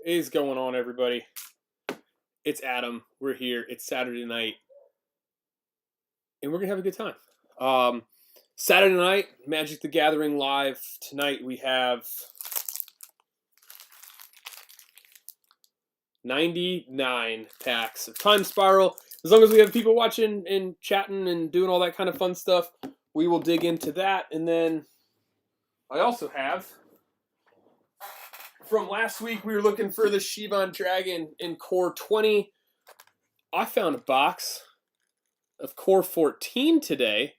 is going on, everybody? It's Adam. We're here. It's Saturday night, and we're gonna have a good time. Saturday night, Magic the Gathering live. Tonight we have 99 packs of Time Spiral. As long as we have people watching and chatting and doing all that kind of fun stuff, we will dig into that. And then I also have, from last week, we were looking for the Shivan Dragon in Core 20. I found a box of Core 14 today.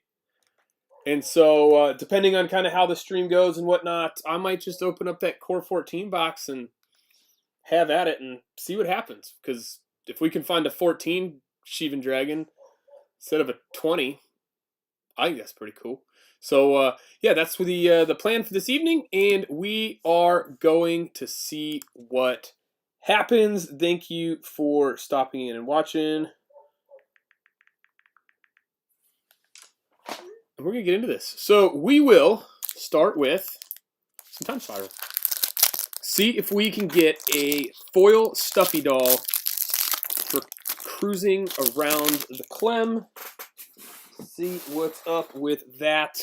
And so, depending on kind of how the stream goes and whatnot, I might just open up that Core 14 box and have at it and see what happens. Because if we can find a 14 Shivan Dragon instead of a 20, I think that's pretty cool. So, yeah, that's the plan for this evening, and we are going to see what happens. Thank you for stopping in and watching. And we're going to get into this. So, we will start with some Time Spiral. See if we can get a foil stuffy doll for cruising around the Clem. See what's up with that.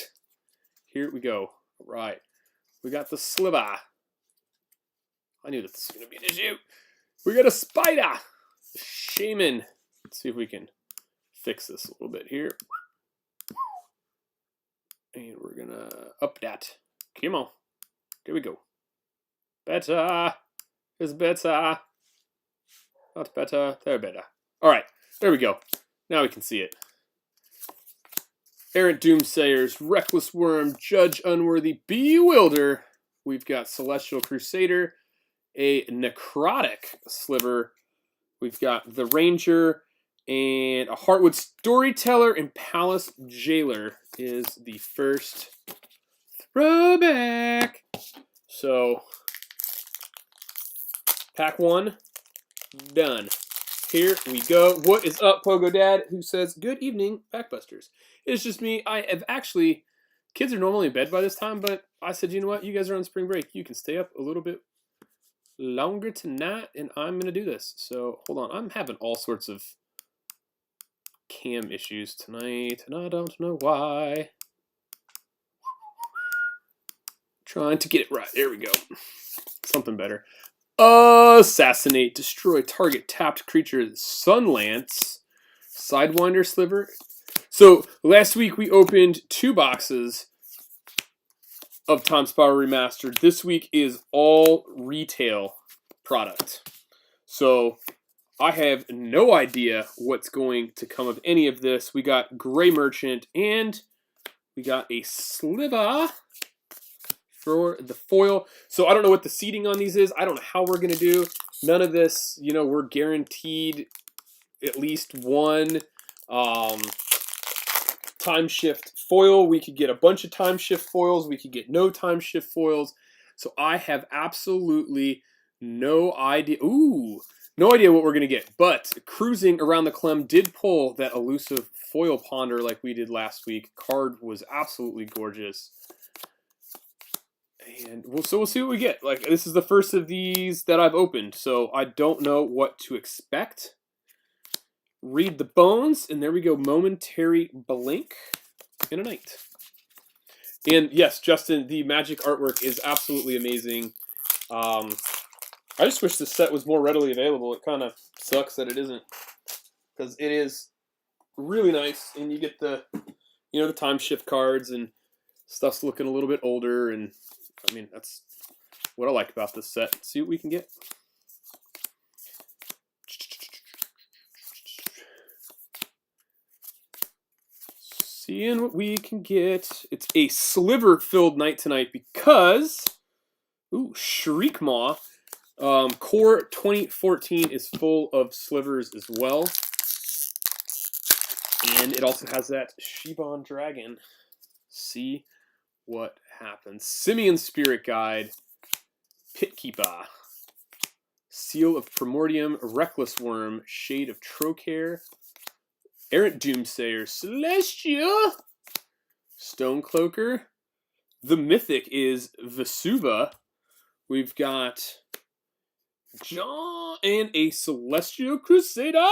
Here we go. All right. We got the Sliver. I knew that this was going to be an issue. We got a Spider. Shaman. Let's see if we can fix this a little bit here. And we're going to up that. Come on. There we go. Better. It's better. Not better. They're better. All right. There we go. Now we can see it. Errant Doomsayers, Reckless Worm, Judge Unworthy, Bewilder. We've got Celestial Crusader, a Necrotic Sliver. We've got the Ranger, and a Heartwood Storyteller, and Palace Jailer is the first throwback. So, pack one, done. Here we go. What is up, Pogo Dad? Who says, good evening, Packbusters. It's just me. I have actually, kids are normally in bed by this time, but I said, you know what? You guys are on spring break. You can stay up a little bit longer tonight, and I'm going to do this. So, hold on. I'm having all sorts of cam issues tonight, and I don't know why. Trying to get it right. There we go. Something better. Assassinate. Destroy target tapped creature. Sunlance. Sidewinder Sliver. So, last week we opened 2 boxes of Time Spiral Remastered. This week is all retail product. So, I have no idea what's going to come of any of this. We got Gray Merchant, and we got a Sliver for the foil. So, I don't know what the seating on these is. I don't know how we're going to do. None of this, you know, we're guaranteed at least one time shift foil. We could get a bunch of time shift foils. We could get no time shift foils. So I have absolutely no idea. Ooh, no idea what we're going to get. But cruising around the Clem did pull that elusive foil ponder like we did last week. Card was absolutely gorgeous. And so we'll see what we get. Like, this is the first of these that I've opened, so I don't know what to expect. Read the bones, and there we go. Momentary blink in a night. And yes, Justin, the Magic artwork is absolutely amazing. I just wish this set was more readily available. It kind of sucks that it isn't, because it is really nice, and you get the, you know, the time shift cards, and stuff's looking a little bit older, and I mean, that's what I like about this set. Let's see what we can get. Seeing what we can get. It's a sliver-filled night tonight because, ooh, Shriekmaw. Core 2014 is full of slivers as well. And it also has that Shivan Dragon. See what happens. Simian Spirit Guide. Pitkeeper. Seal of Primordium. Reckless Worm. Shade of Trocaire. Errant Doomsayer, Celestia, Stonecloaker. The Mythic is Vesuva. We've got John, and a Celestial Crusader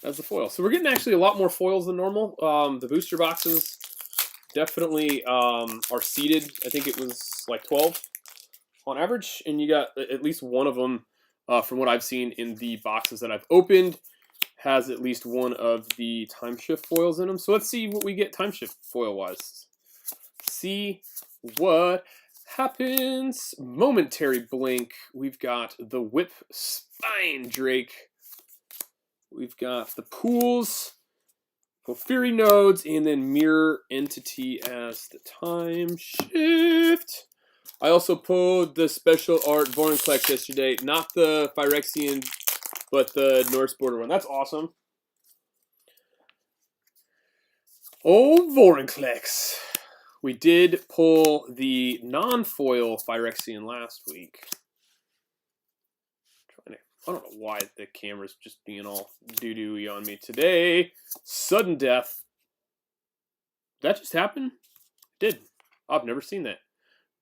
as the foil. So we're getting actually a lot more foils than normal. The booster boxes definitely are seeded. I think it was like 12 on average, and you got at least one of them, from what I've seen in the boxes that I've opened, has at least one of the time shift foils in them. So let's see what we get time shift foil wise. See what happens. Momentary blink. We've got the Whip Spine Drake. We've got the Pools, Porphyry Nodes, and then Mirror Entity as the time shift. I also pulled the special art Vorinclex yesterday. Not the Phyrexian, but the Norse border one. That's awesome. Oh, Vorinclex. We did pull the non-foil Phyrexian last week. I don't know why the camera's just being all doo-doo-y on me today. Sudden death. Did that just happen? It did. I've never seen that.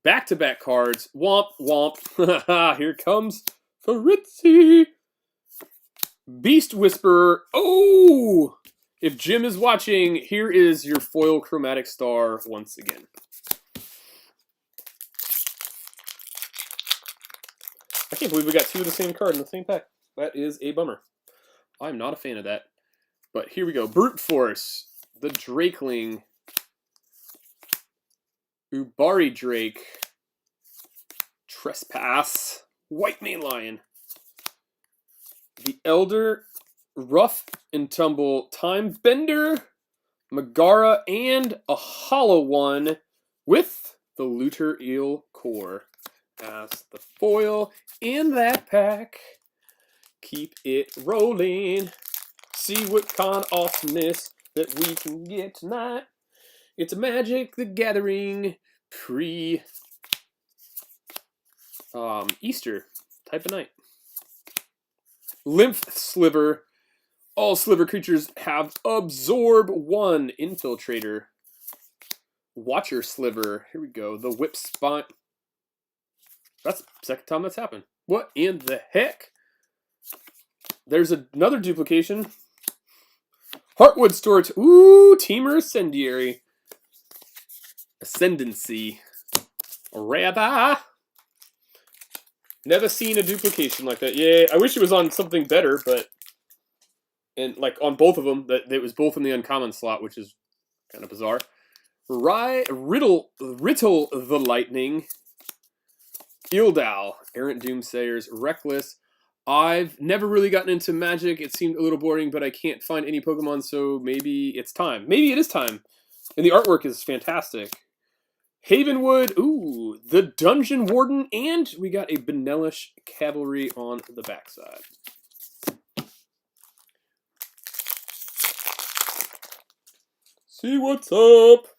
Back-to-back cards. Womp, womp. Here comes Fritzy. Beast Whisperer. Oh! If Jim is watching, here is your foil Chromatic Star once again. I can't believe we got two of the same card in the same pack. That is a bummer. I'm not a fan of that. But here we go. Brute Force. The Drakeling. Ubari Drake. Trespass. White Mane Lion. The Elder. Rough and Tumble. Time Bender. Megara. And a hollow one with the Looter Eel Core as the foil in that pack. Keep it rolling. See what kind of awesomeness that we can get tonight. It's a Magic the Gathering pre Easter type of night. Lymph Sliver. All Sliver creatures have Absorb 1 Infiltrator. Watcher Sliver. Here we go. The Whip Spine. That's the second time that's happened. What in the heck? There's another duplication. Heartwood Storage. Ooh, Teamer Ascendiary. Ascendancy. Rather. Never seen a duplication like that. Yeah, I wish it was on something better, but... And like on both of them, that it was both in the uncommon slot, which is kind of bizarre. Riddle the Lightning. Ildal, Errant Doomsayers, Reckless. I've never really gotten into Magic. It seemed a little boring, but I can't find any Pokemon, so maybe it's time. Maybe it is time. And the artwork is fantastic. Havenwood, ooh, the Dungeon Warden, and we got a Benelish Cavalry on the backside. See what's up.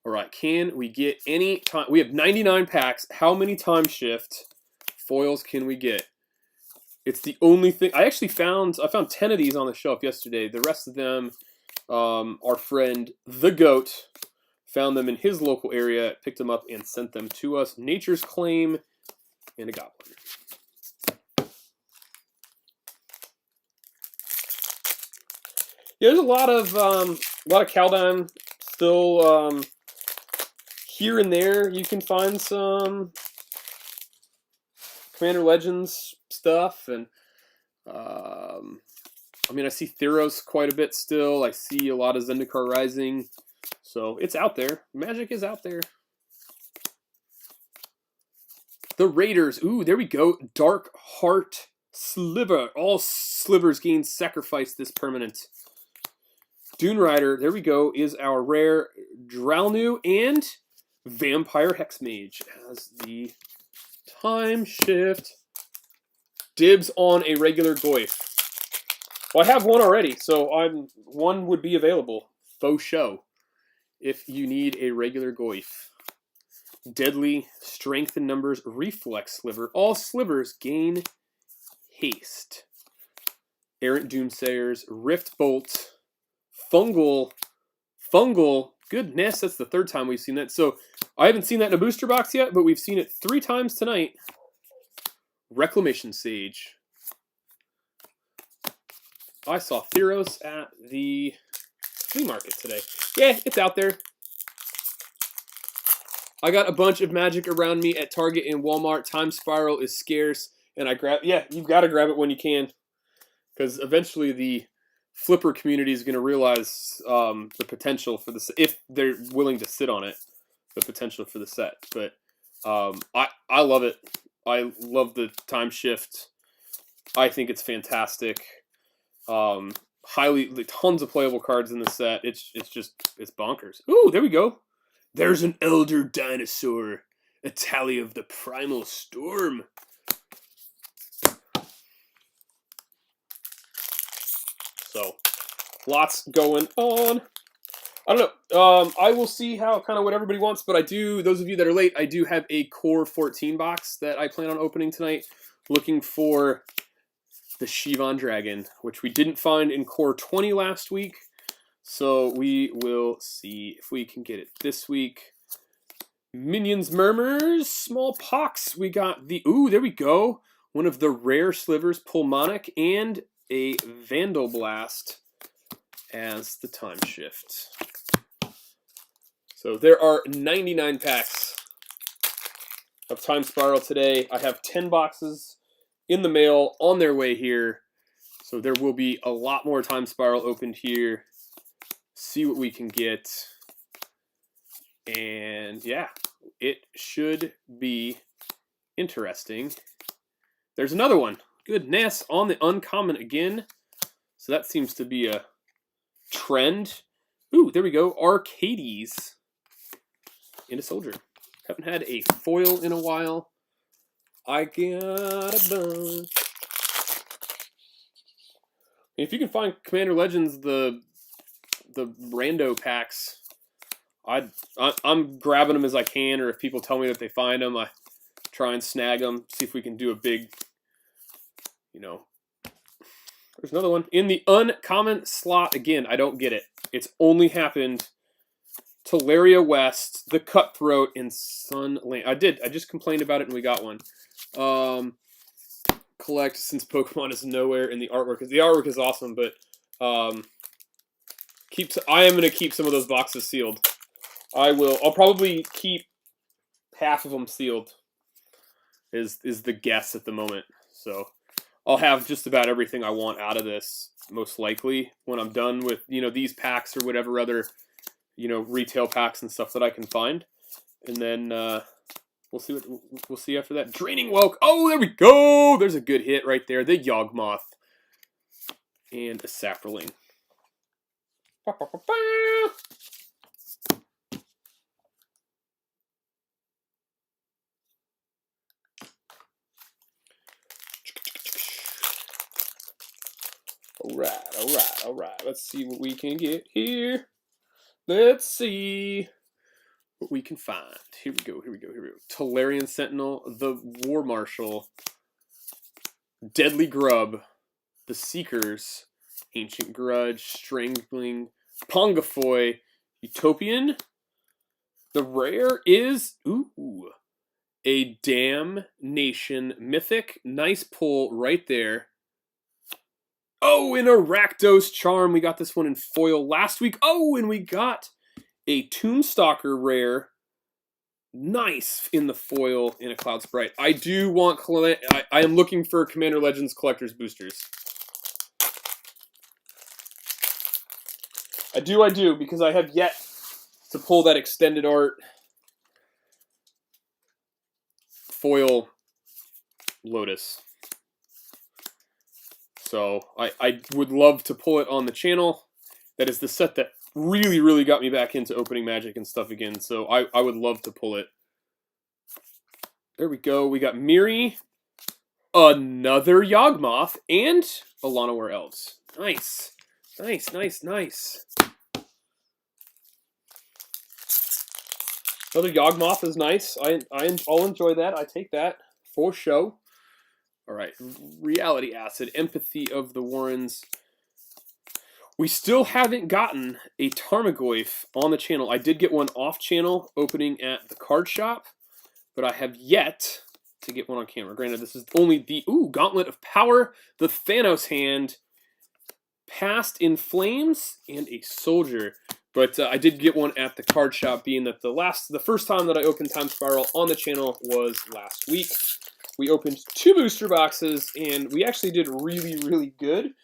All right, can we get any time? We have 99 packs. How many time shift foils can we get? It's the only thing. I found 10 of these on the shelf yesterday. The rest of them, our friend the Goat found them in his local area, picked them up, and sent them to us. Nature's Claim and a Goblin. Yeah, there's a lot of Kaldheim still. Here and there, you can find some Commander Legends stuff, and I mean, I see Theros quite a bit still. I see a lot of Zendikar Rising, so it's out there. Magic is out there. The Raiders, ooh, there we go. Dark Heart Sliver. All slivers gain sacrifice this permanent. Dune Rider, there we go, is our rare Dralnu, and Vampire Hexmage as the time shift. Dibs on a regular Goyf. Well, I have one already, so one would be available. Faux show. If you need a regular Goyf. Deadly, Strength in Numbers, Reflex Sliver. All slivers gain haste. Errant Doomsayers, Rift Bolt, Fungal. Goodness, that's the third time we've seen that. So I haven't seen that in a booster box yet, but we've seen it 3 times tonight. Reclamation Sage. I saw Theros at the flea market today. Yeah, it's out there. I got a bunch of Magic around me at Target and Walmart. Time Spiral is scarce, and I grab. Yeah, you've got to grab it when you can, because eventually the flipper community is going to realize the potential for this if they're willing to sit on it. The potential for the set, but I love it. I love the time shift. I think it's fantastic. Tons of playable cards in the set. It's bonkers. Ooh, there we go. There's an Elder Dinosaur, a tally of the Primal Storm. So, lots going on. I don't know. I will see how kind of what everybody wants, but I do. Those of you that are late, I do have a Core 14 box that I plan on opening tonight. Looking for the Shivan Dragon, which we didn't find in Core 20 last week. So we will see if we can get it this week. Minions Murmurs, Smallpox. We got the, ooh, there we go. One of the rare slivers, Pulmonic, and a Vandal Blast as the time shift. So there are 99 packs of Time Spiral today. I have 10 boxes in the mail on their way here. So there will be a lot more Time Spiral opened here. See what we can get. And yeah, it should be interesting. There's another one. Goodness, on the uncommon again. So that seems to be a trend. Ooh, there we go. Arcades in a soldier. Haven't had a foil in a while. I got a bunch. If you can find Commander Legends, the rando packs, I'm grabbing them as I can, or if people tell me that they find them, I try and snag them. See if we can do a big, you know. There's another one in the uncommon slot again. I don't get it. It's only happened Teleria West, the Cutthroat, and Sunland. I just complained about it and we got one. Collect since Pokemon is nowhere in the artwork. The artwork is awesome, but I am going to keep some of those boxes sealed. I'll probably keep half of them sealed. Is the guess at the moment. So I'll have just about everything I want out of this, most likely, when I'm done with, these packs or whatever other, retail packs and stuff that I can find. And then we'll see after that. Draining Welk. Oh, there we go. There's a good hit right there. The Yawgmoth and a Saproling. All right. Let's see what we can get here. Let's see what we can find. Here we go. Talarian Sentinel, the War Marshal, Deadly Grub, the Seekers, Ancient Grudge, Strangling, Pongafoy, Utopian. The rare is, a Damnation Mythic. Nice pull right there. Oh, an Rakdos Charm. We got this one in foil last week. Oh, and we got a Tombstalker rare. Nice in the foil in a Cloud Sprite. I do want... I am looking for Commander Legends Collector's Boosters. I do, because I have yet to pull that extended art foil Lotus. So I would love to pull it on the channel. That is the set that really, really got me back into opening Magic and stuff again. So I would love to pull it. There we go. We got Miri, another Yawgmoth, and a Llanowar Elves. Nice. Another Yawgmoth is nice. I'll enjoy that. I take that for show. All right, Reality Acid, Empathy of the Warrens. We still haven't gotten a Tarmogoyf on the channel. I did get one off channel opening at the card shop, but I have yet to get one on camera. Granted, this is only the Gauntlet of Power, the Thanos hand, Past in Flames, and a Soldier. But I did get one at the card shop, being that the first time that I opened Time Spiral on the channel was last week. We opened 2 booster boxes, and we actually did really, really good.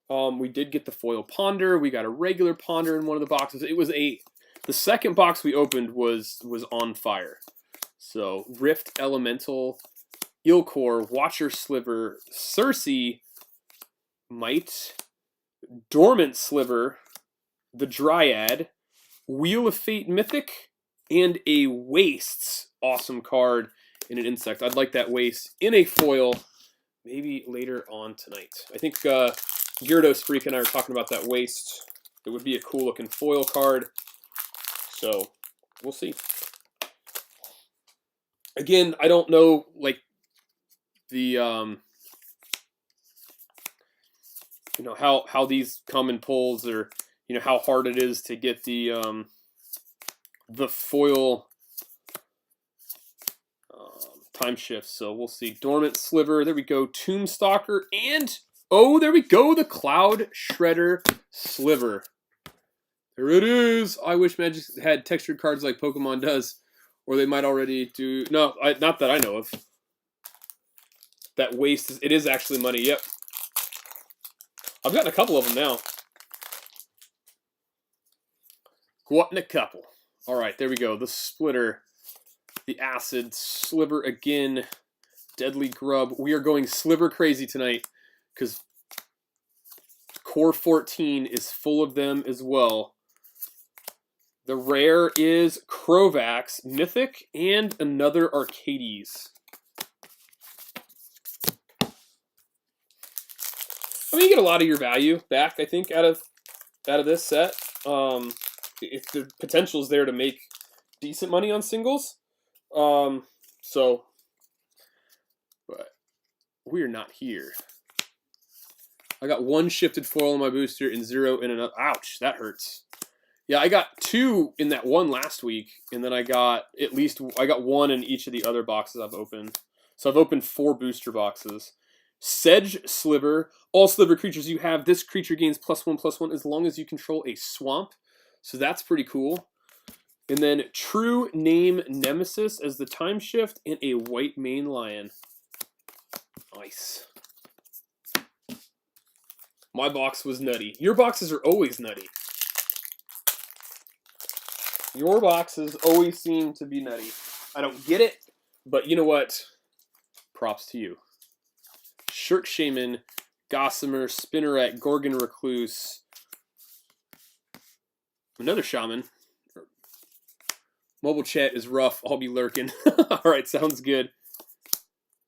We did get the foil Ponder. We got a regular Ponder in one of the boxes. It was the second box we opened was on fire. So Rift Elemental, Ilkor, Watcher Sliver, Cersei, Might, Dormant Sliver, the Dryad, Wheel of Fate Mythic, and a Wastes awesome card in an insect. I'd like that Waste in a foil, maybe later on tonight. I think Gyarados Freak and I were talking about that Waste. It would be a cool looking foil card. So we'll see. Again, I don't know like the you know how these come in pulls, or you know how hard it is to get the foil time shifts. So we'll see. Dormant Sliver, there we go. Tombstalker, and oh, there we go, the Cloud Shredder Sliver. There it is. I wish Magic had textured cards like Pokemon does, or they might already do. No, not that I know of. That Waste it is actually money. Yep. I've gotten a couple of them now. Gotten a couple. All right, there we go. The Splitter, the Acid, Sliver again, Deadly Grub. We are going Sliver crazy tonight because Core 14 is full of them as well. The rare is Crovax, Mythic, and another Arcades. I mean, you get a lot of your value back, I think, out of this set. If the potential is there to make decent money on singles. So, but we're not here. I got 1 shifted foil in my booster and 0 in another. Ouch, that hurts. Yeah, I got 2 in that one last week, and then I got 1 in each of the other boxes I've opened. So I've opened 4 booster boxes. Sedge Sliver. All Sliver creatures you have, this creature gains +1/+1 as long as you control a swamp. So that's pretty cool. And then True Name Nemesis as the time shift, and a White Mane Lion. Nice. My box was nutty. Your boxes are always nutty. Your boxes always seem to be nutty. I don't get it, but you know what? Props to you. Shirk Shaman, Gossamer, Spinneret, Gorgon Recluse, another Shaman. Mobile chat is rough. I'll be lurking. Alright, sounds good.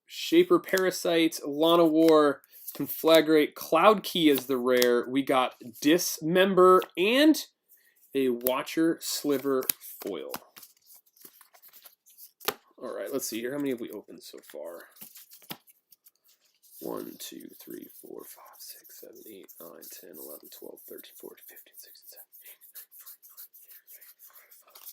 Shaper Parasite, Lana War, Conflagrate, Cloud Key is the rare. We got Dismember and a Watcher Sliver foil. Alright, let's see here. How many have we opened so far? 1, 2, 3, 4, 5, 6, 7, 8, 9, 10, 11, 12, 13, 14, 15, 16, 17,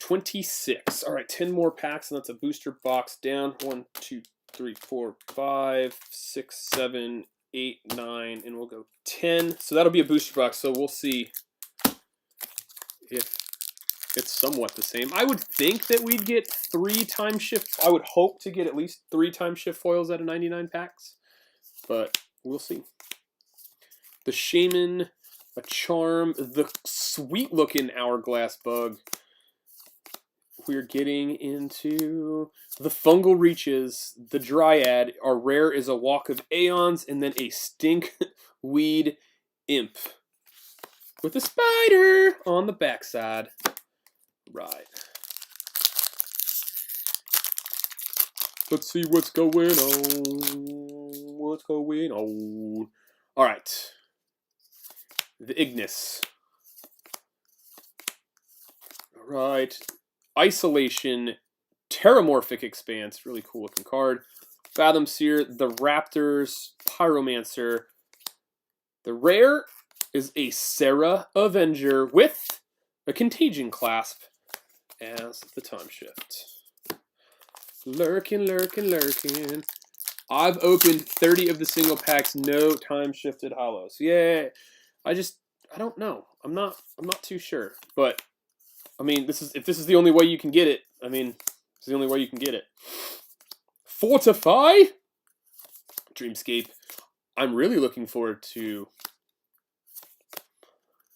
26. All right, 10 more packs, and that's a booster box down. 1, 2, 3, 4, 5, 6, 7, 8, 9, and we'll go 10. So that'll be a booster box, so we'll see if it's somewhat the same. I would think that we'd get 3 time shift. I would hope to get at least 3 time shift foils out of 99 packs. But we'll see. The Shaman, a Charm, the sweet-looking Hourglass Bug. We're getting into the Fungal Reaches, the Dryad. Our rare is a Walk of Aeons, and then a Stinkweed Imp. With a spider on the backside. Right. Let's see what's going on. What's going on? All right. The Ignis. All right. Isolation. Terramorphic Expanse. Really cool looking card. Fathom Seer. The Raptors. Pyromancer. The rare is a Serra Avenger with a Contagion Clasp as the time shift. Lurking, lurking, lurking. I've opened 30 of the single packs, no time shifted hollows. Yeah, I don't know. I'm not too sure. But I mean, if this is the only way you can get it, I mean, it's the only way you can get it. Fortify? Dreamscape. I'm really looking forward to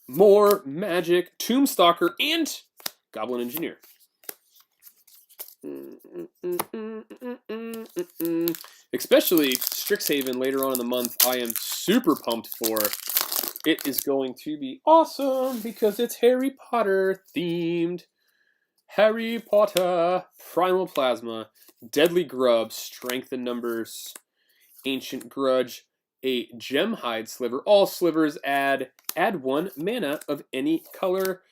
more Magic, Tombstalker, and Goblin Engineer. Especially Strixhaven later on in the month, I am super pumped for. It is going to be awesome because it's Harry Potter themed. Harry Potter, Primal Plasma, Deadly Grub, Strength in Numbers, Ancient Grudge, a Gemhide Sliver. All slivers add 1 mana of any color.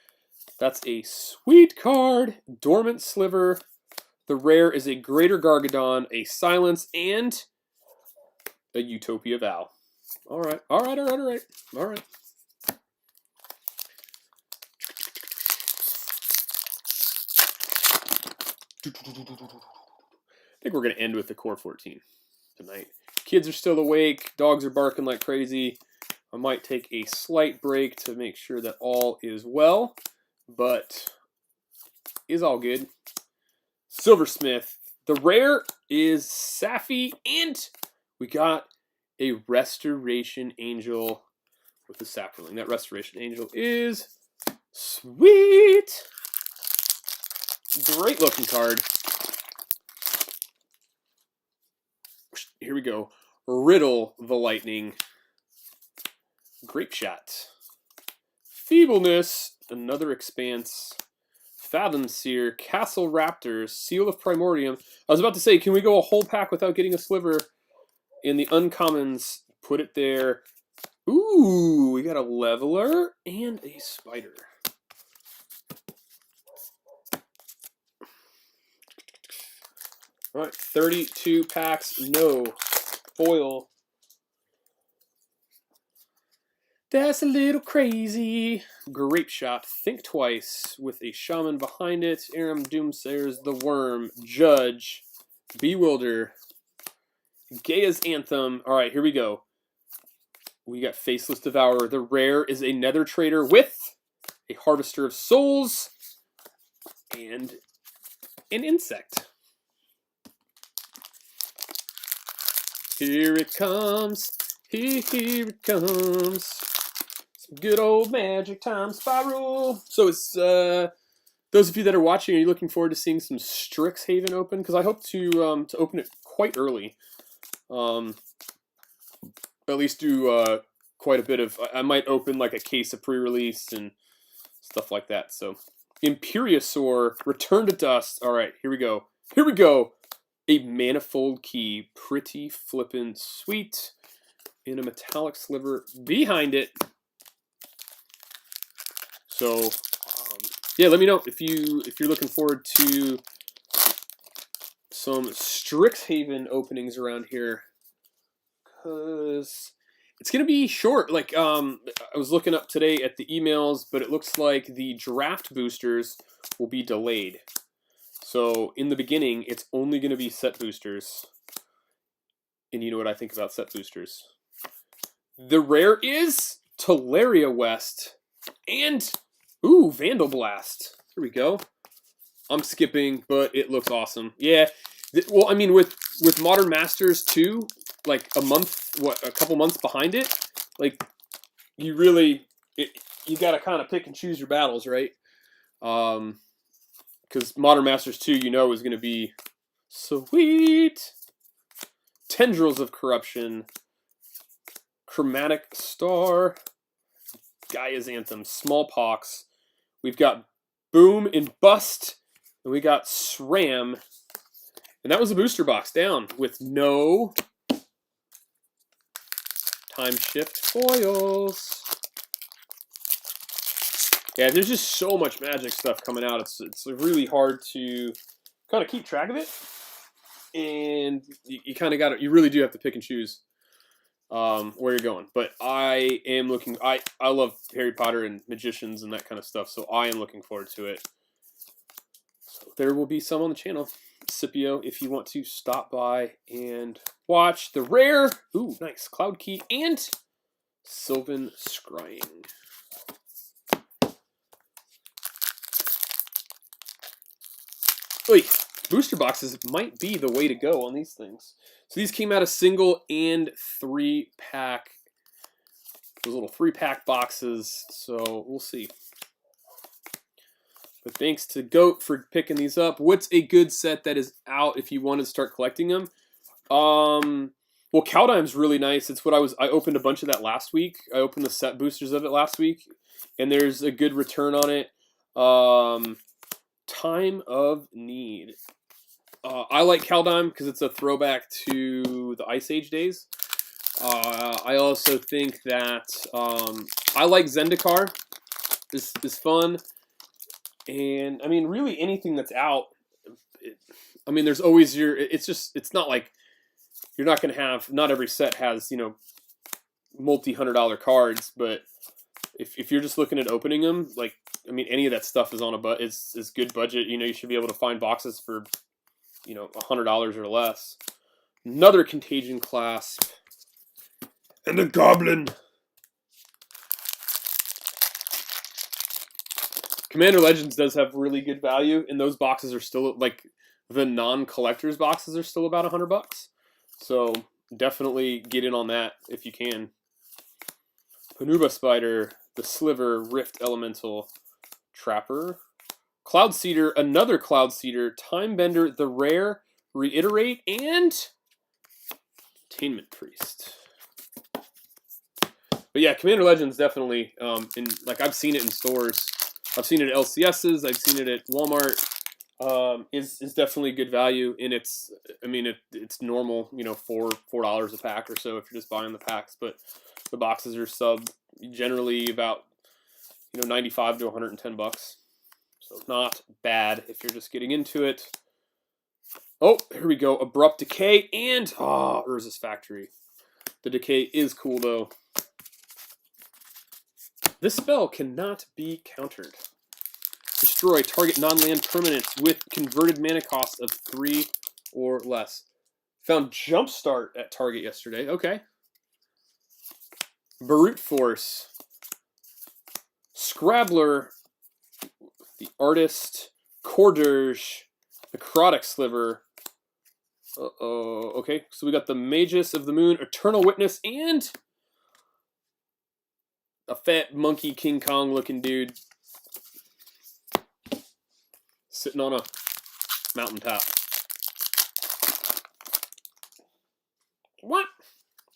That's a sweet card. Dormant Sliver. The rare is a Greater Gargadon, a Silence, and a Utopia Vow. Alright. I think we're going to end with the Core 14 tonight. Kids are still awake. Dogs are barking like crazy. I might take a slight break to make sure that all is well, but is all good. Silversmith. The rare is Safi, and we got a Restoration Angel with the Saproling. That Restoration Angel is sweet. Great looking card. Here we go. Riddle the Lightning. Grape Shot. Feebleness. Another Expanse. Fathom Seer. Castle Raptors. Seal of Primordium. I was about to say, can we go a whole pack without getting a sliver? In the uncommons, put it there. Ooh, we got a Leveler and a Spider. All right, 32 packs, no foil. That's a little crazy. Grape Shot, Think Twice, with a Shaman behind it. Aram Doomsayer's The Worm, Judge, Bewilder, Gaia's Anthem. All right, here we go. We got Faceless Devourer. The rare is a Nether Trader with a Harvester of Souls and an Insect. Here it comes. Here it comes. Some good old Magic Time Spiral. So it's those of you that are watching, are you looking forward to seeing some Strixhaven open? Because I hope to open it quite early. At least do quite a bit of. I might open like a case of pre-release and stuff like that. So Imperiosaur, Return to Dust. All right, here we go. Here we go. A Manifold Key, pretty flippin' sweet, in a metallic sliver behind it. So yeah, let me know if you're looking forward to some Strixhaven openings around here, because it's gonna be short. Like I was looking up today at the emails, but it looks like the draft boosters will be delayed. So in the beginning, it's only going to be set boosters. And you know what I think about set boosters. The rare is Teleria West and ooh, Vandal Blast. Here we go. I'm skipping, but it looks awesome. Yeah. Well, I mean, with Modern Masters 2, like a couple months behind it, like you really you got to kind of pick and choose your battles, right? Because Modern Masters 2, you know, is going to be sweet. Tendrils of Corruption. Chromatic Star. Gaia's Anthem. Smallpox. We've got Boom and Bust. And we got SRAM. And that was a booster box down with no time shift foils. Yeah, there's just so much Magic stuff coming out. It's really hard to kind of keep track of it, and you kind of got to. You really do have to pick and choose where you're going. But I am looking. I love Harry Potter and Magicians and that kind of stuff, so I am looking forward to it. So there will be some on the channel. Scipio, if you want to stop by and watch the rare, ooh, nice, Cloud Key and Sylvan Scrying. Oy, booster boxes might be the way to go on these things. So these came out of single and 3-pack, those little 3-pack boxes, so we'll see. But thanks to Goat for picking these up. What's a good set that is out if you want to start collecting them? Well, Caldime's really nice. It's what I opened a bunch of that last week. I opened the set boosters of it last week, and there's a good return on it. Time of Need. I like Caldime because it's a throwback to the Ice Age days. I also think that I like Zendikar. This is fun. And I mean, really anything that's out. I mean, there's always it's not like you're not going to have. Not every set has multi-$100 cards, but if you're just looking at opening them, like I mean, any of that stuff is on is good budget. You should be able to find boxes for $100 or less. Another Contagion Clasp and a Goblin. Commander Legends does have really good value, and those boxes are still the non-collectors boxes are still about $100. So definitely get in on that if you can. Panuba Spider, the Sliver, Rift Elemental, Trapper, Cloud Seeder, another Cloud Seeder, Time Bender, the rare, Reiterate, and Attainment Priest. But yeah, Commander Legends definitely I've seen it in stores. I've seen it at LCSs. I've seen it at Walmart. Is definitely good value, and it's normal, $4 a pack or so if you're just buying the packs. But the boxes are generally about $95 to $110. So not bad if you're just getting into it. Oh, here we go. Abrupt Decay and Urza's Factory. The Decay is cool though. This spell cannot be countered. Destroy target non-land permanents with converted mana cost of 3 or less. Found Jumpstart at Target yesterday. Okay. Brute Force. Scrabbler. The Artist. Corderge. Necrotic Sliver. Okay, so we got the Magus of the Moon, Eternal Witness, and a fat monkey King Kong looking dude sitting on a mountaintop. What?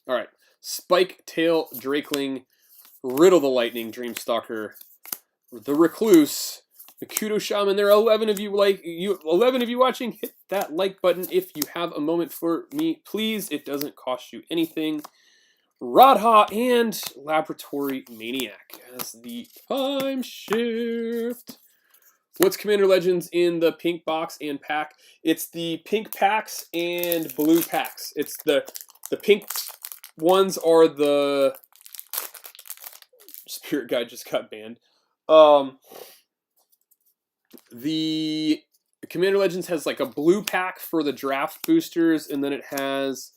All right. Spike Tail Drakeling, Riddle the Lightning Dreamstalker, the Recluse, the Kudo Shaman. There are 11 of you 11 of you watching. Hit that like button if you have a moment for me, please. It doesn't cost you anything. Radha and Laboratory Maniac as the Time Shift. What's Commander Legends in the pink box and pack? It's the pink packs and blue packs. It's the pink ones are the Spirit Guide just got banned. The Commander Legends has like a blue pack for the draft boosters, and then it has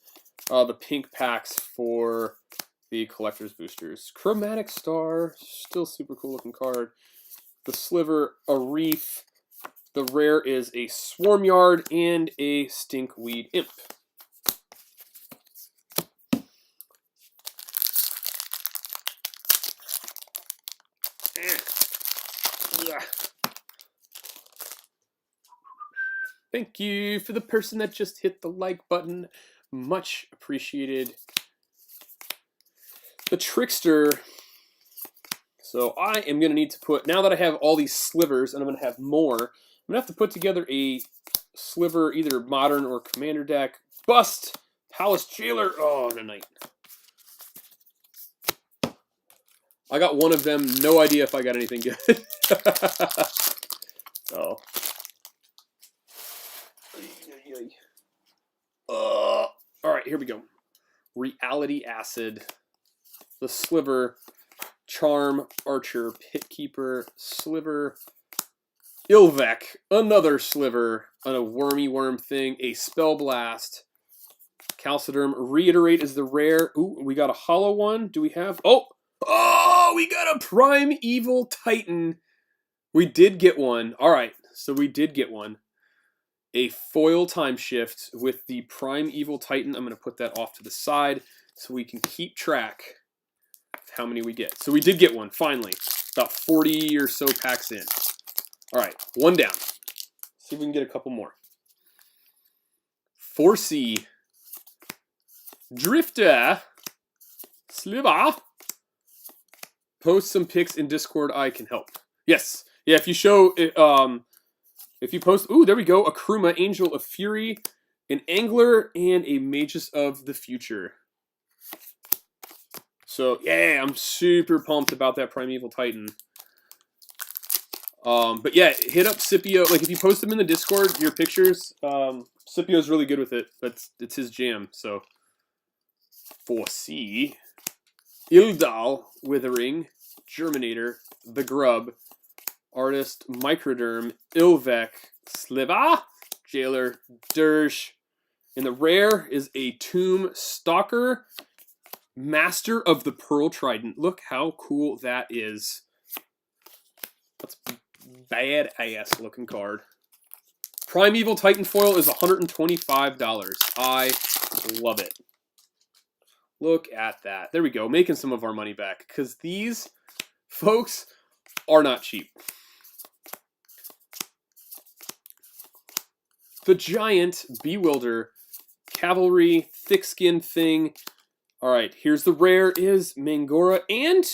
the pink packs for the collector's boosters. Chromatic Star, still super cool looking card. The Sliver, a Reef. The rare is a Swarmyard and a Stinkweed Imp. Yeah. Thank you for the person that just hit the like button. Much appreciated. The Trickster. So I am going to need to put, now that I have all these slivers, and I'm going to have more, I'm going to have to put together a sliver, either modern or commander deck. Bust! Palace Jailer. Oh, and a Knight. I got one of them. No idea if I got anything good. Oh. All right, here we go. Reality Acid. The Sliver. Charm, Archer, Pitkeeper, Sliver, Ilvek, another sliver, a wormy worm thing, a Spell Blast, Calciderm, Reiterate is the rare. Ooh, we got a hollow one. Do we have? Oh, we got a Primeval Titan. We did get one. All right, so we did get one. A foil time shift with the Primeval Titan. I'm going to put that off to the side so we can keep track of how many we get. So we did get one, finally. About 40 or so packs in. All right, one down. See if we can get a couple more. 4C. Drifter. Sliver. Post some pics in Discord. I can help. Yes. Yeah, if you show... if you post... Ooh, there we go. A Kruma, Angel of Fury, an Angler, and a Magus of the Future. So, yeah, I'm super pumped about that Primeval Titan. But yeah, hit up Scipio. Like, if you post them in the Discord, your pictures, Scipio's really good with it. It's his jam, so. 4C. Ildal, Withering, Germinator, The Grub, Artist, Microderm, Ilvek, Sliva, Jailer, Dirge. And the rare is a Tomb Stalker, Master of the Pearl Trident. Look how cool that is. That's badass looking card. Primeval Titan foil is $125. I love it. Look at that. There we go. Making some of our money back. Because these folks are not cheap. The Giant, Bewilder, Cavalry, Thick-Skinned Thing. Alright, here's the rare is Mangora and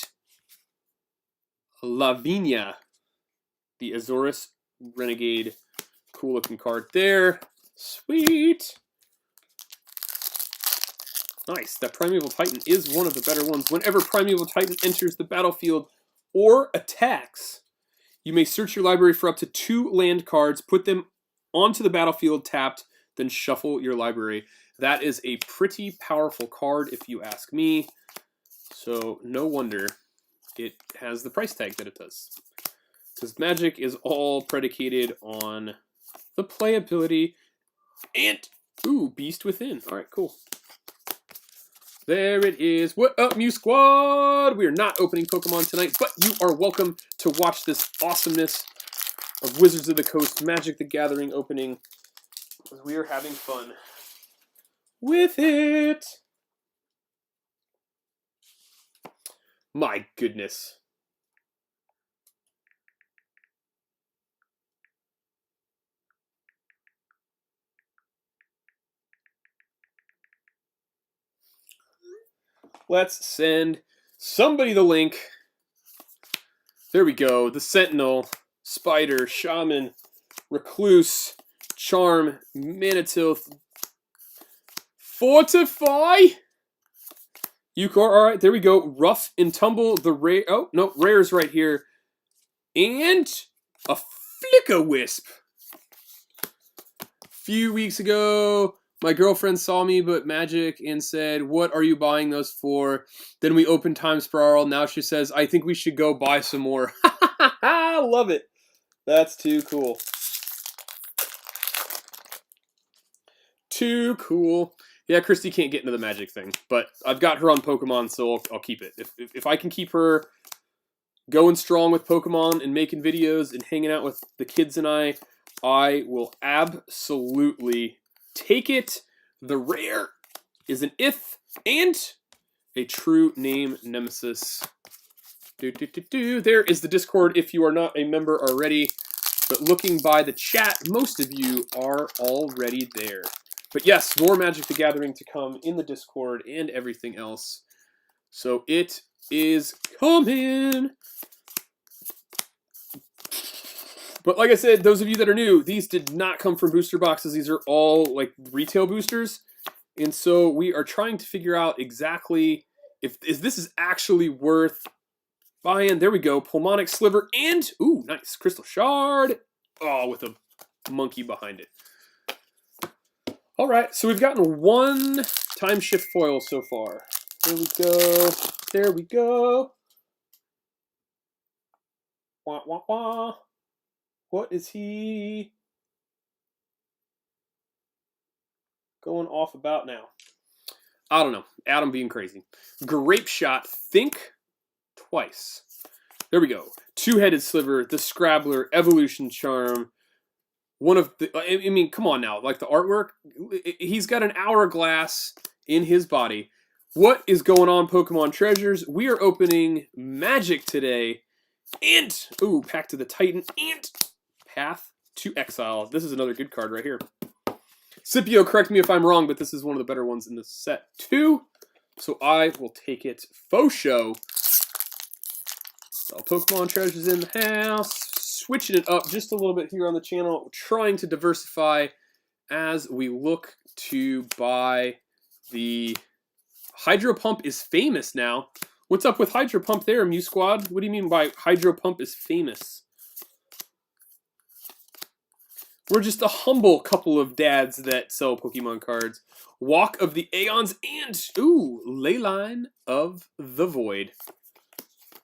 Lavinia. The Azorus Renegade. Cool looking card there. Sweet. Nice. That Primeval Titan is one of the better ones. Whenever Primeval Titan enters the battlefield or attacks, you may search your library for up to 2 land cards, put them onto the battlefield tapped, then shuffle your library. That is a pretty powerful card if you ask me. So no wonder it has the price tag that it does. Because Magic is all predicated on the playability and, ooh, Beast Within. All right, cool. There it is. What up, Mew Squad? We are not opening Pokemon tonight, but you are welcome to watch this awesomeness of Wizards of the Coast Magic the Gathering opening. We are having fun with it. My goodness. Let's send somebody the link. There we go. The Sentinel, Spider, Shaman, Recluse, Charm, Manatith, Fortify, Yukor. All right, there we go. Rough and Tumble, the rare. Oh, no, rare's right here. And a Flick-a-Wisp. Few weeks ago, my girlfriend saw me but Magic and said, "What are you buying those for?" Then we opened Time Spiral. Now she says, "I think we should go buy some more." I love it. That's too cool. Too cool. Yeah, Christy can't get into the Magic thing, but I've got her on Pokemon, so I'll keep it. If I can keep her going strong with Pokemon and making videos and hanging out with the kids and I will absolutely take it. The rare is an Ith and a True Name Nemesis. There is the Discord if you are not a member already. But looking by the chat, most of you are already there. But yes, more Magic the Gathering to come in the Discord and everything else. So it is coming. But like I said, those of you that are new, these did not come from booster boxes. These are all like retail boosters. And so we are trying to figure out exactly if this is actually worth buying. There we go. Pulmonic Sliver and, ooh, nice. Crystal Shard. Oh, with a monkey behind it. All right, so we've gotten 1 Time Shift foil so far. There we go. There we go. Wah, wah, wah. What is he going off about now? I don't know. Adam being crazy. Grape Shot. Think twice. There we go. Two-headed sliver. The Scrabbler. Evolution Charm. One of the. I mean, come on now. Like the artwork. He's got an hourglass in his body. What is going on, Pokemon Treasures? We are opening Magic today. And, ooh, Pact to the Titan. And Path to Exile. This is another good card right here. Scipio, correct me if I'm wrong, but this is one of the better ones in the set too. So I will take it faux show. So Pokemon Treasures in the house. Switching it up just a little bit here on the channel. Trying to diversify as we look to buy the Hydro Pump is famous now. What's up with Hydro Pump there, Mew Squad? What do you mean by Hydro Pump is famous? We're just a humble couple of dads that sell Pokemon cards. Walk of the Aeons and, ooh, Leyline of the Void.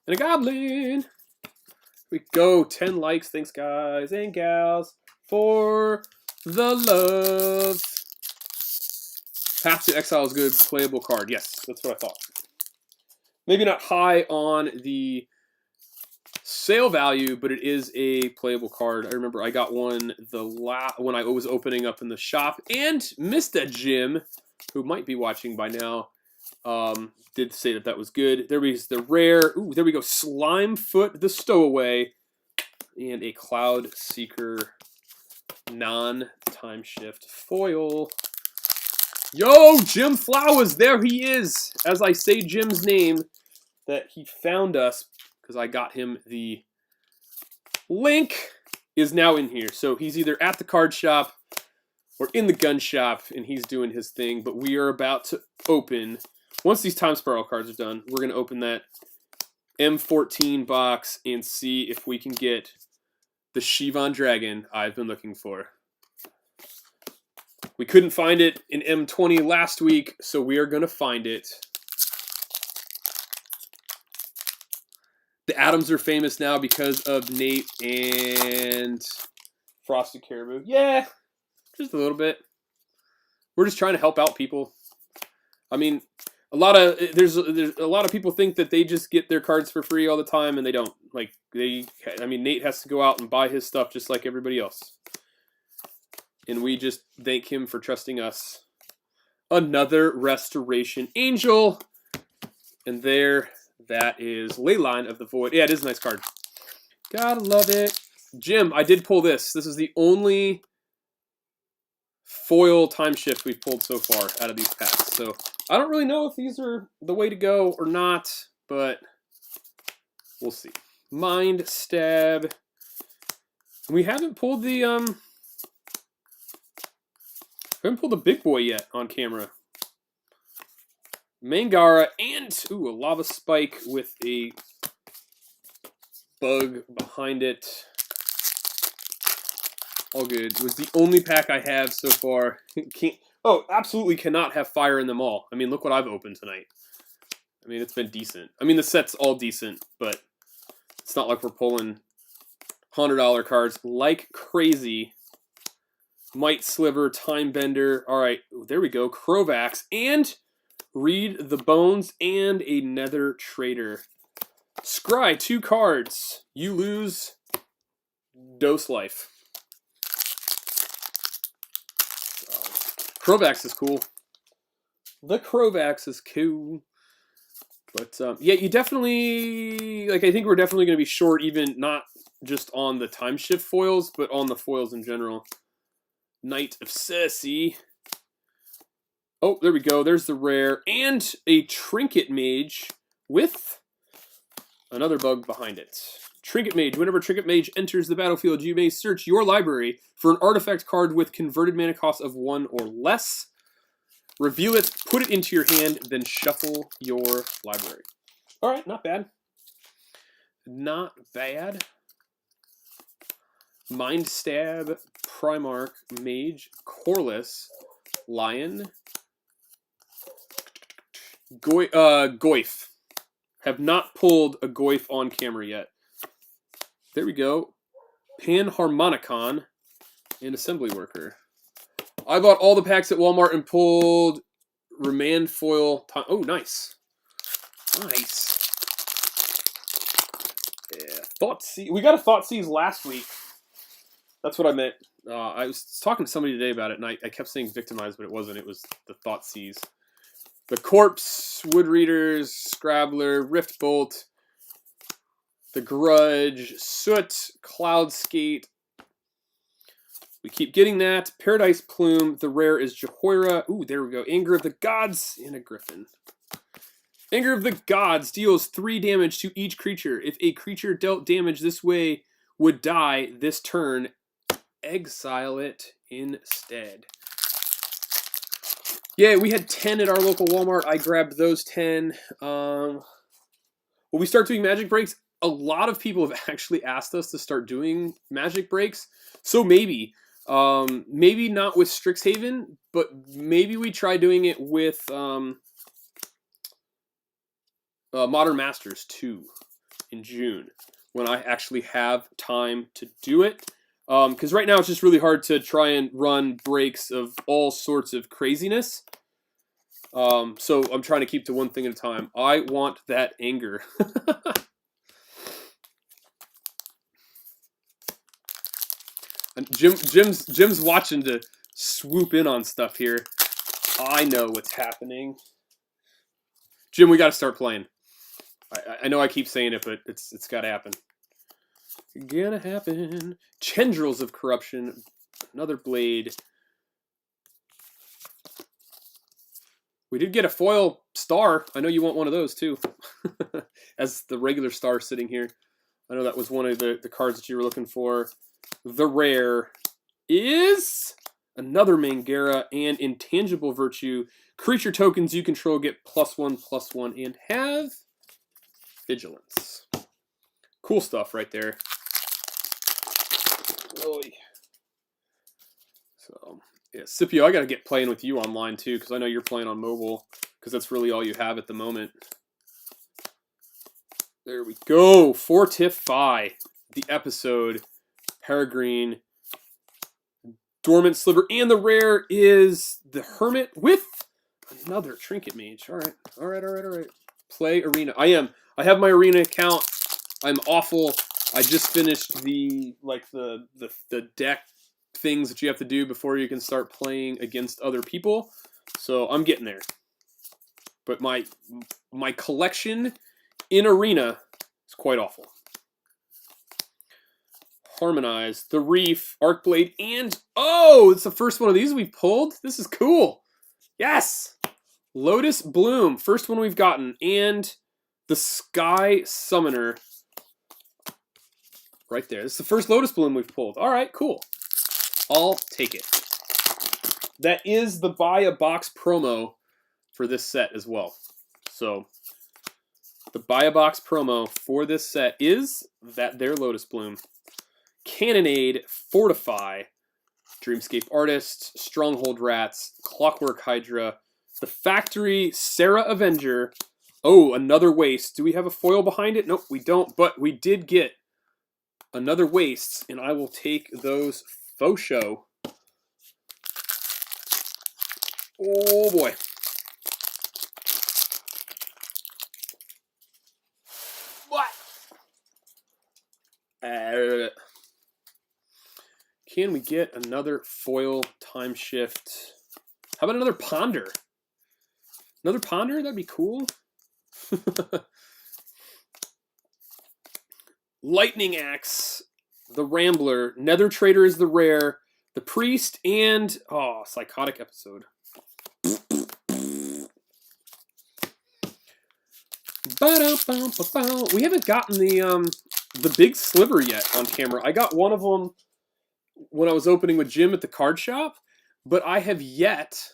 And a Goblin. We go. 10 likes. Thanks, guys and gals, for the love. Path to Exile is a good playable card. Yes, that's what I thought. Maybe not high on the sale value, but it is a playable card. I remember I got one when I was opening up in the shop, and Mr. Jim, who might be watching by now, did say that was good. There was the rare. Ooh, there we go. Slimefoot the Stowaway, and a Cloud Seeker non-time shift foil. Yo, Jim Flowers, there he is. As I say Jim's name, that he found us because I got him the link is now in here. So he's either at the card shop or in the gun shop, and he's doing his thing. But we are about to open, once these Time Spiral cards are done, we're going to open that M14 box and see if we can get the Shivan Dragon I've been looking for. We couldn't find it in M20 last week, so we are going to find it. The Adams are famous now because of Nate and Frosted Caribou. Yeah, just a little bit. We're just trying to help out people. I mean, there's a lot of people think that they just get their cards for free all the time, and they don't. Like I mean, Nate has to go out and buy his stuff just like everybody else. And we just thank him for trusting us. Another Restoration Angel. And there, that is Leyline of the Void. Yeah, it is a nice card. Gotta love it. Jim, I did pull this. This is the only foil time shift we've pulled so far out of these packs. So I don't really know if these are the way to go or not, but we'll see. Mind Stab. We haven't pulled the big boy yet on camera. Mangara and, ooh, a Lava Spike with a bug behind it. All good. It was the only pack I have so far. Absolutely cannot have fire in them all. I mean, look what I've opened tonight. I mean, it's been decent. I mean, the set's all decent, but it's not like we're pulling $100 cards like crazy. Might Sliver, Time Bender. All right, there we go. Crovax and Read the Bones and a Nether Trader. Scry, 2 cards. You lose dose life. Crovax is cool. The Crovax is cool. But yeah, you definitely, like, I think we're definitely going to be short, even not just on the time shift foils, but on the foils in general. Knight of Cersei. Oh, there we go. There's the rare. And a Trinket Mage with another bug behind it. Trinket Mage. Whenever Trinket Mage enters the battlefield, you may search your library for an artifact card with converted mana cost of 1 or less. Reveal it, put it into your hand, then shuffle your library. All right, not bad. Not bad. Mind Stab, Primarch, Mage, Corliss, Lion, Goyf. Have not pulled a Goyf on camera yet. There we go. Panharmonicon, and Assembly Worker. I bought all the packs at Walmart and pulled Remand Foil. Oh, nice. Nice. Yeah, Thoughtseize. We got a Thoughtseize last week. That's what I meant. I was talking to somebody today about it, and I kept saying Victimized, but it wasn't. It was the Thoughtseize. The Corpse, Woodreaders, Scrabbler, Rift Bolt, The Grudge, Soot, Cloudskate. We keep getting that. Paradise Plume. The rare is Jehoira. Ooh, there we go. Anger of the Gods and a Griffin. Anger of the Gods deals 3 damage to each creature. If a creature dealt damage this way would die this turn, exile it instead. Yeah, we had 10 at our local Walmart. I grabbed those 10. When we start doing magic breaks, a lot of people have actually asked us to start doing magic breaks. So maybe not with Strixhaven, but maybe we try doing it with Modern Masters 2 in June when I actually have time to do it. Because right now it's just really hard to try and run breaks of all sorts of craziness. So I'm trying to keep to one thing at a time. I want that anger. And Jim's watching to swoop in on stuff here. I know what's happening. Jim, we got to start playing. I know I keep saying it, but it's got to happen. Gonna happen. Tendrils of Corruption. Another Blade. We did get a foil star. I know you want one of those too. As the regular star sitting here. I know that was one of the cards that you were looking for. The rare is another Mangara and Intangible Virtue. Creature tokens you control get +1/+1 and have Vigilance. Cool stuff right there. So, yeah, Scipio, I got to get playing with you online too, because I know you're playing on mobile, because that's really all you have at the moment. There we go. Fortify the episode. Peregrine, Dormant Sliver, and the rare is the Hermit with another Trinket Mage. All right. Play Arena. I have my Arena account. I'm awful. I just finished the deck things that you have to do before you can start playing against other people. So I'm getting there. But my collection in Arena is quite awful. Harmonize, the Reef, Arcblade, and oh, it's the first one of these we've pulled. This is cool. Yes! Lotus Bloom, first one we've gotten, and the Sky Summoner. Right there. This is the first Lotus Bloom we've pulled. All right, cool. I'll take it. That is the buy a box promo for this set as well. So, the buy a box promo for this set is that there Lotus Bloom. Cannonade, Fortify, Dreamscape Artist, Stronghold Rats, Clockwork Hydra, the Factory, Sarah Avenger. Oh, another Waste. Do we have a foil behind it? Nope, we don't, but we did get another Waste, and I will take those faux show. Oh boy. What? Can we get another foil time shift? How about another Ponder? Another Ponder? That'd be cool. Lightning Axe, the Rambler, Nether Trader is the rare, the Priest, and Psychotic Episode. We haven't gotten the big sliver yet on camera. I got one of them when I was opening with Jim at the card shop, but I have yet.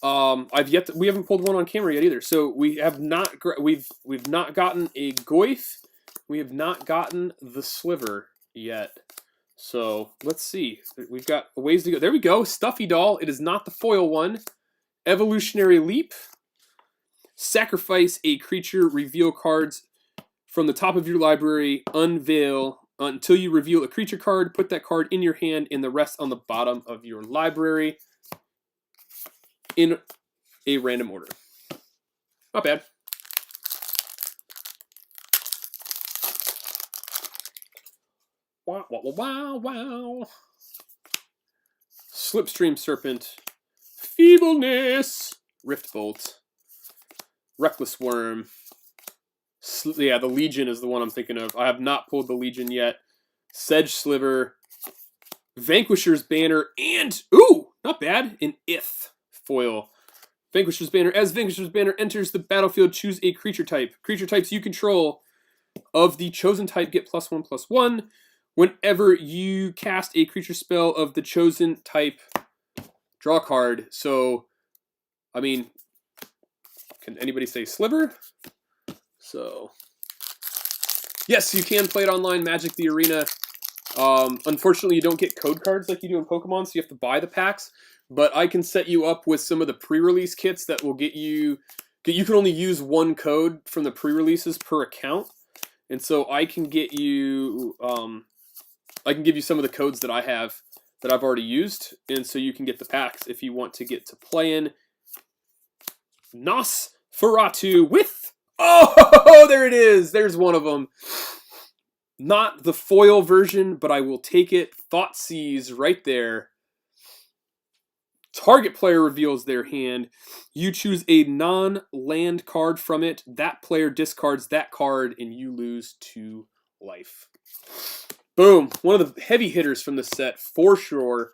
We haven't pulled one on camera yet either. So we have not. We've not gotten a Goyf. We have not gotten the sliver yet. So let's see. We've got a ways to go. There we go. Stuffy Doll. It is not the foil one. Evolutionary Leap. Sacrifice a creature. Reveal cards from the top of your library. Unveil Until you reveal a creature card, put that card in your hand and the rest on the bottom of your library in a random order. Not bad. Wow, wow, wow, wow. Slipstream Serpent. Feebleness. Riftbolt. Reckless Worm. Yeah, the Legion is the one I'm thinking of. I have not pulled the Legion yet. Sedge Sliver. Vanquisher's Banner. And, ooh, not bad, an Ith foil. Vanquisher's Banner. As Vanquisher's Banner enters the battlefield, choose a creature type. Creature types you control of the chosen type get +1/+1. Whenever you cast a creature spell of the chosen type, draw a card. So, I mean, can anybody say Sliver? So, yes, you can play it online, Magic the Arena. Unfortunately, you don't get code cards like you do in Pokemon, so you have to buy the packs. But I can set you up with some of the pre-release kits that will get you... You can only use one code from the pre-releases per account. And so I can get you... I can give you some of the codes that I have that I've already used. And so you can get the packs if you want to get to playing Nosferatu with... Oh, there it is! There's one of them. Not the foil version, but I will take it. Thoughtseize right there. Target player reveals their hand. You choose a non-land card from it. That player discards that card, and you lose 2 life. Boom. One of the heavy hitters from the set, for sure.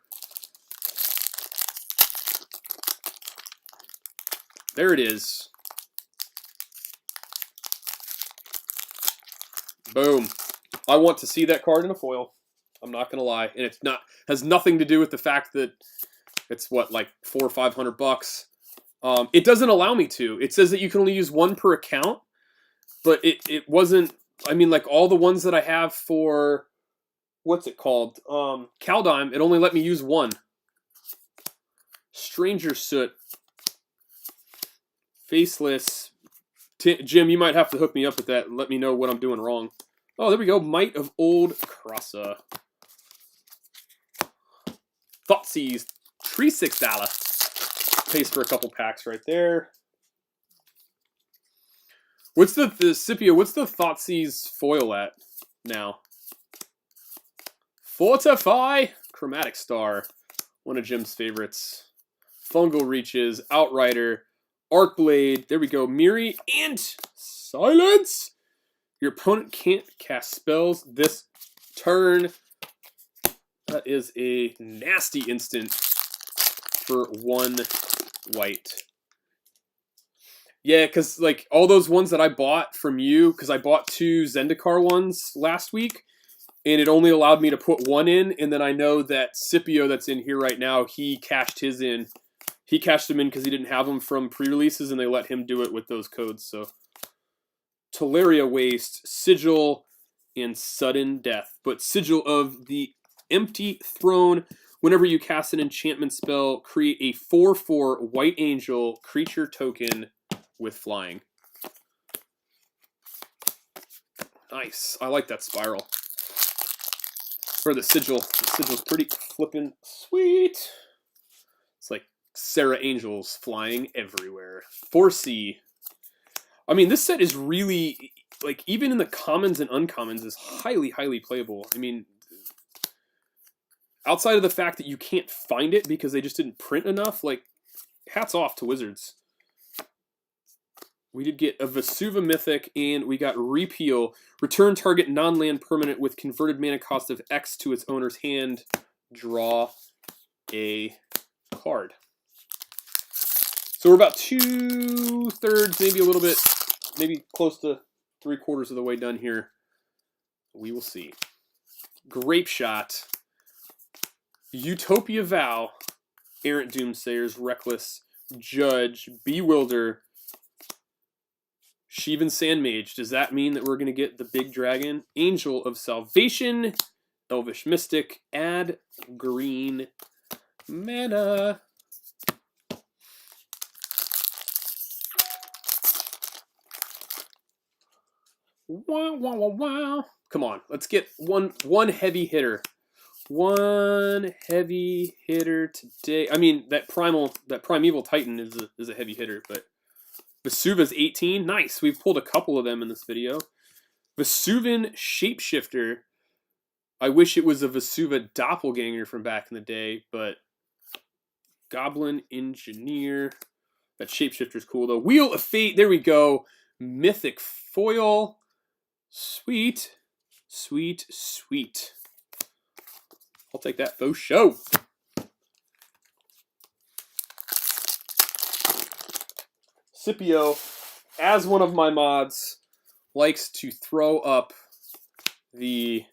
There it is. Boom. I want to see that card in a foil. I'm not gonna lie, and it's not has nothing to do with the fact that it's what, like $400 or $500. It doesn't allow me to. It says that you can only use one per account, but it wasn't. I mean, like all the ones that I have for what's it called, Kaldheim, it only let me use one. Stranger Soot, Faceless. Jim, you might have to hook me up with that and let me know what I'm doing wrong. Oh, there we go. Might of Old Krasa. Thoughtseize. $36. Pays for a couple packs right there. What's the Scipio, what's the Thoughtseize foil at now? Fortify. Chromatic Star. One of Jim's favorites. Fungal Reaches. Outrider. Arcblade. There we go. Miri and Silence. Your opponent can't cast spells this turn. That is a nasty instant for 1 white. Yeah, because like all those ones that I bought from you, because I bought 2 Zendikar ones last week, and it only allowed me to put 1 in, and then I know that Scipio that's in here right now, he cashed his in. He cashed them in because he didn't have them from pre-releases, and they let him do it with those codes, so... Teleria Waste, Sigil, and Sudden Death. But Sigil of the Empty Throne. Whenever you cast an enchantment spell, create a 4/4 White Angel creature token with flying. Nice. I like that spiral. Or the Sigil. The Sigil's pretty flippin' sweet. It's like Sarah Angels flying everywhere. 4C. I mean, this set is really, like, even in the commons and uncommons, is highly, highly playable. I mean, outside of the fact that you can't find it because they just didn't print enough, like, hats off to Wizards. We did get a Vesuva Mythic, and we got Repeal. Return target non-land permanent with converted mana cost of X to its owner's hand. Draw a card. So we're about 2/3, maybe a little bit, maybe close to 3/4 of the way done here. We will see. Grape Shot. Utopia Vow. Errant Doomsayers. Reckless. Judge. Bewilder. Shivan Sandmage. Does that mean that we're going to get the big dragon? Angel of Salvation. Elvish Mystic. Add green mana. Wow, wow, wow, wow. Come on, let's get one heavy hitter. One heavy hitter today. I mean, that Primeval Titan is a heavy hitter, but Vesuva's 18. Nice. We've pulled a couple of them in this video. Vesuvan Shapeshifter. I wish it was a Vesuva Doppelganger from back in the day, but Goblin Engineer. That Shapeshifter's cool, though. Wheel of Fate. There we go. Mythic Foil. Sweet. Sweet, sweet. I'll take that for show. Scipio, as one of my mods, likes to throw up the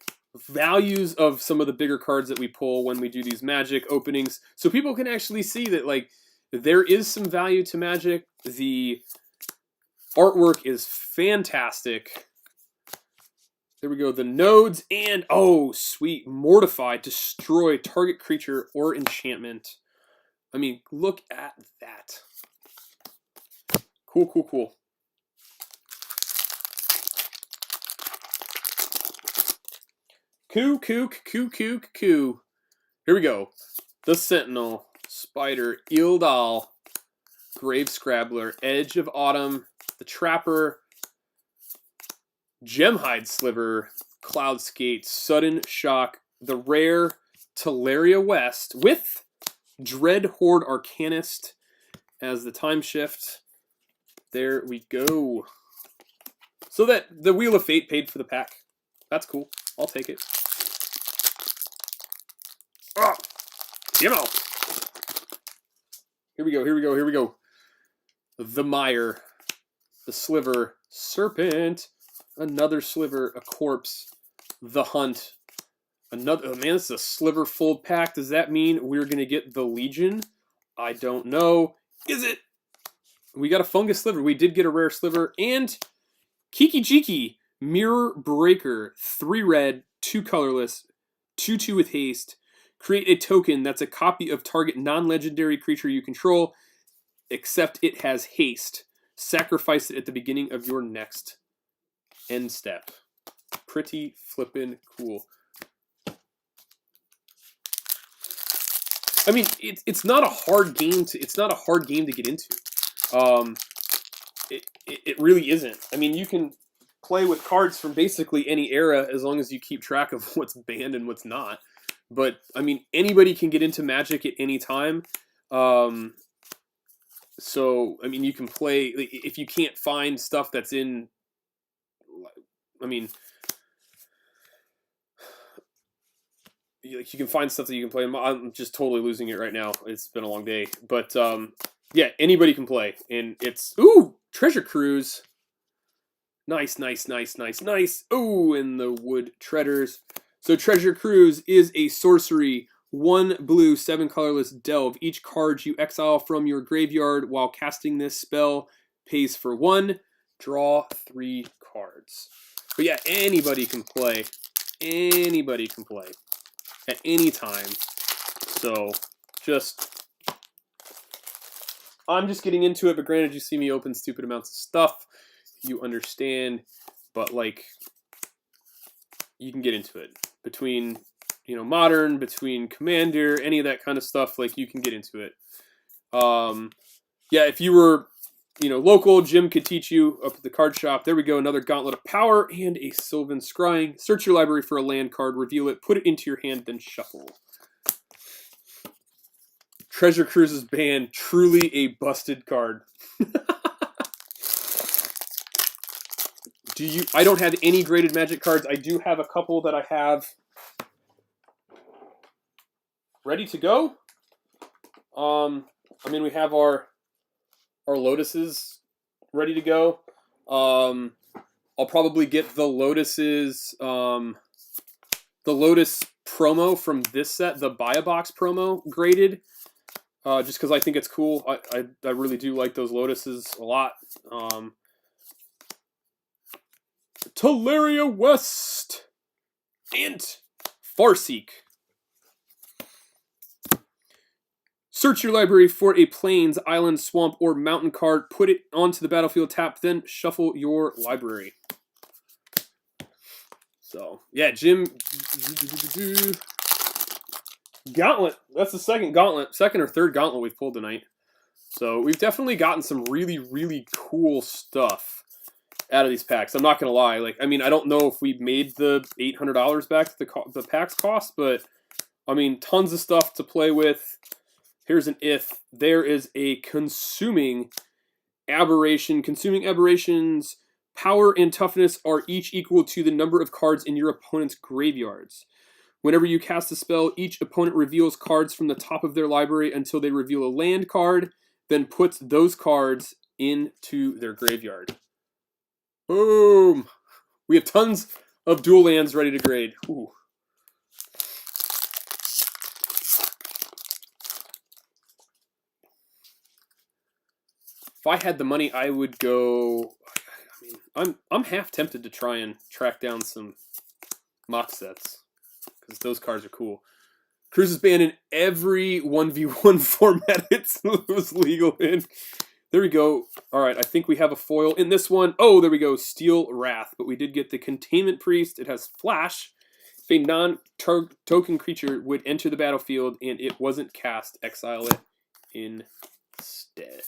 values of some of the bigger cards that we pull when we do these Magic openings, so people can actually see that, like, there is some value to Magic. The artwork is fantastic. There we go. The nodes and, oh, sweet, Mortify. Destroy target creature or enchantment. I mean, look at that. Cool, cool, cool. Coo. Here we go. The Sentinel, Spider, Ildal, Grave Scrabbler, Edge of Autumn, the Trapper, Gemhide Sliver, Cloud Skate, Sudden Shock, the rare Teleria West with Dread Horde Arcanist as the time shift. There we go. So that the Wheel of Fate paid for the pack. That's cool. I'll take it. Oh, you know. Here we go. The Mire, the Sliver, Serpent, another Sliver, a Corpse, the Hunt, another. Oh man, this is a Sliver fold pack. Does that mean we're gonna get the Legion? I don't know. Is it? We got a Fungus Sliver. We did get a rare Sliver. And Kiki Jiki, Mirror Breaker. 3 red, 2 colorless, 2/2 with haste. Create a token that's a copy of target non-legendary creature you control, except it has haste. Sacrifice it at the beginning of your next end step. Pretty flippin' cool. I mean, it's not a hard game to get into. It really isn't. I mean, you can play with cards from basically any era as long as you keep track of what's banned and what's not. But I mean, anybody can get into Magic at any time. So I mean, you can play if you can't find stuff that's in. I mean, you can find stuff that you can play. I'm just totally losing it right now. It's been a long day, but yeah, anybody can play, and it's Treasure Cruise. Nice. Ooh, and the Wood Treaders. So Treasure Cruise is a sorcery, 1 blue, 7 colorless delve. Each card you exile from your graveyard while casting this spell pays for 1. Draw 3 cards. But yeah, anybody can play. Anybody can play at any time. So I'm just getting into it, but granted, you see me open stupid amounts of stuff. You understand, but like, you can get into it. Between, Modern, between Commander, any of that kind of stuff, like, you can get into it. Yeah, if you were, local, Jim could teach you up at the card shop. There we go, another Gauntlet of Power and a Sylvan Scrying. Search your library for a land card, reveal it, put it into your hand, then shuffle. Treasure Cruise's banned, truly a busted card. I don't have any graded Magic cards. I do have a couple that I have ready to go. I mean, we have our Lotuses ready to go. I'll probably get the Lotuses, the Lotus promo from this set, the Buy a Box promo, graded. Just because I think it's cool. I really do like those Lotuses a lot. Teleria West and Farseek. Search your library for a Plains, Island, Swamp, or Mountain card. Put it onto the battlefield tapped, then shuffle your library. So, yeah, Jim. Gauntlet. That's the second or third gauntlet we've pulled tonight. So, we've definitely gotten some really, really cool stuff out of these packs. I'm not going to lie. Like, I mean, I don't know if we made the $800 back to the packs cost, but, I mean, tons of stuff to play with. Here's an if. There is a consuming aberration. Consuming aberrations, power and toughness are each equal to the number of cards in your opponent's graveyards. Whenever you cast a spell, each opponent reveals cards from the top of their library until they reveal a land card, then puts those cards into their graveyard. Boom! We have tons of dual lands ready to grade. Ooh. If I had the money, I would go. I mean, I'm half tempted to try and track down some mock sets because those cards are cool. Cruz is banned in every 1v1 format it was legal in. There we go. All right, I think we have a foil in this one. Oh, there we go. Steel Wrath. But we did get the Containment Priest. It has Flash. If a non-token creature would enter the battlefield and it wasn't cast, exile it instead.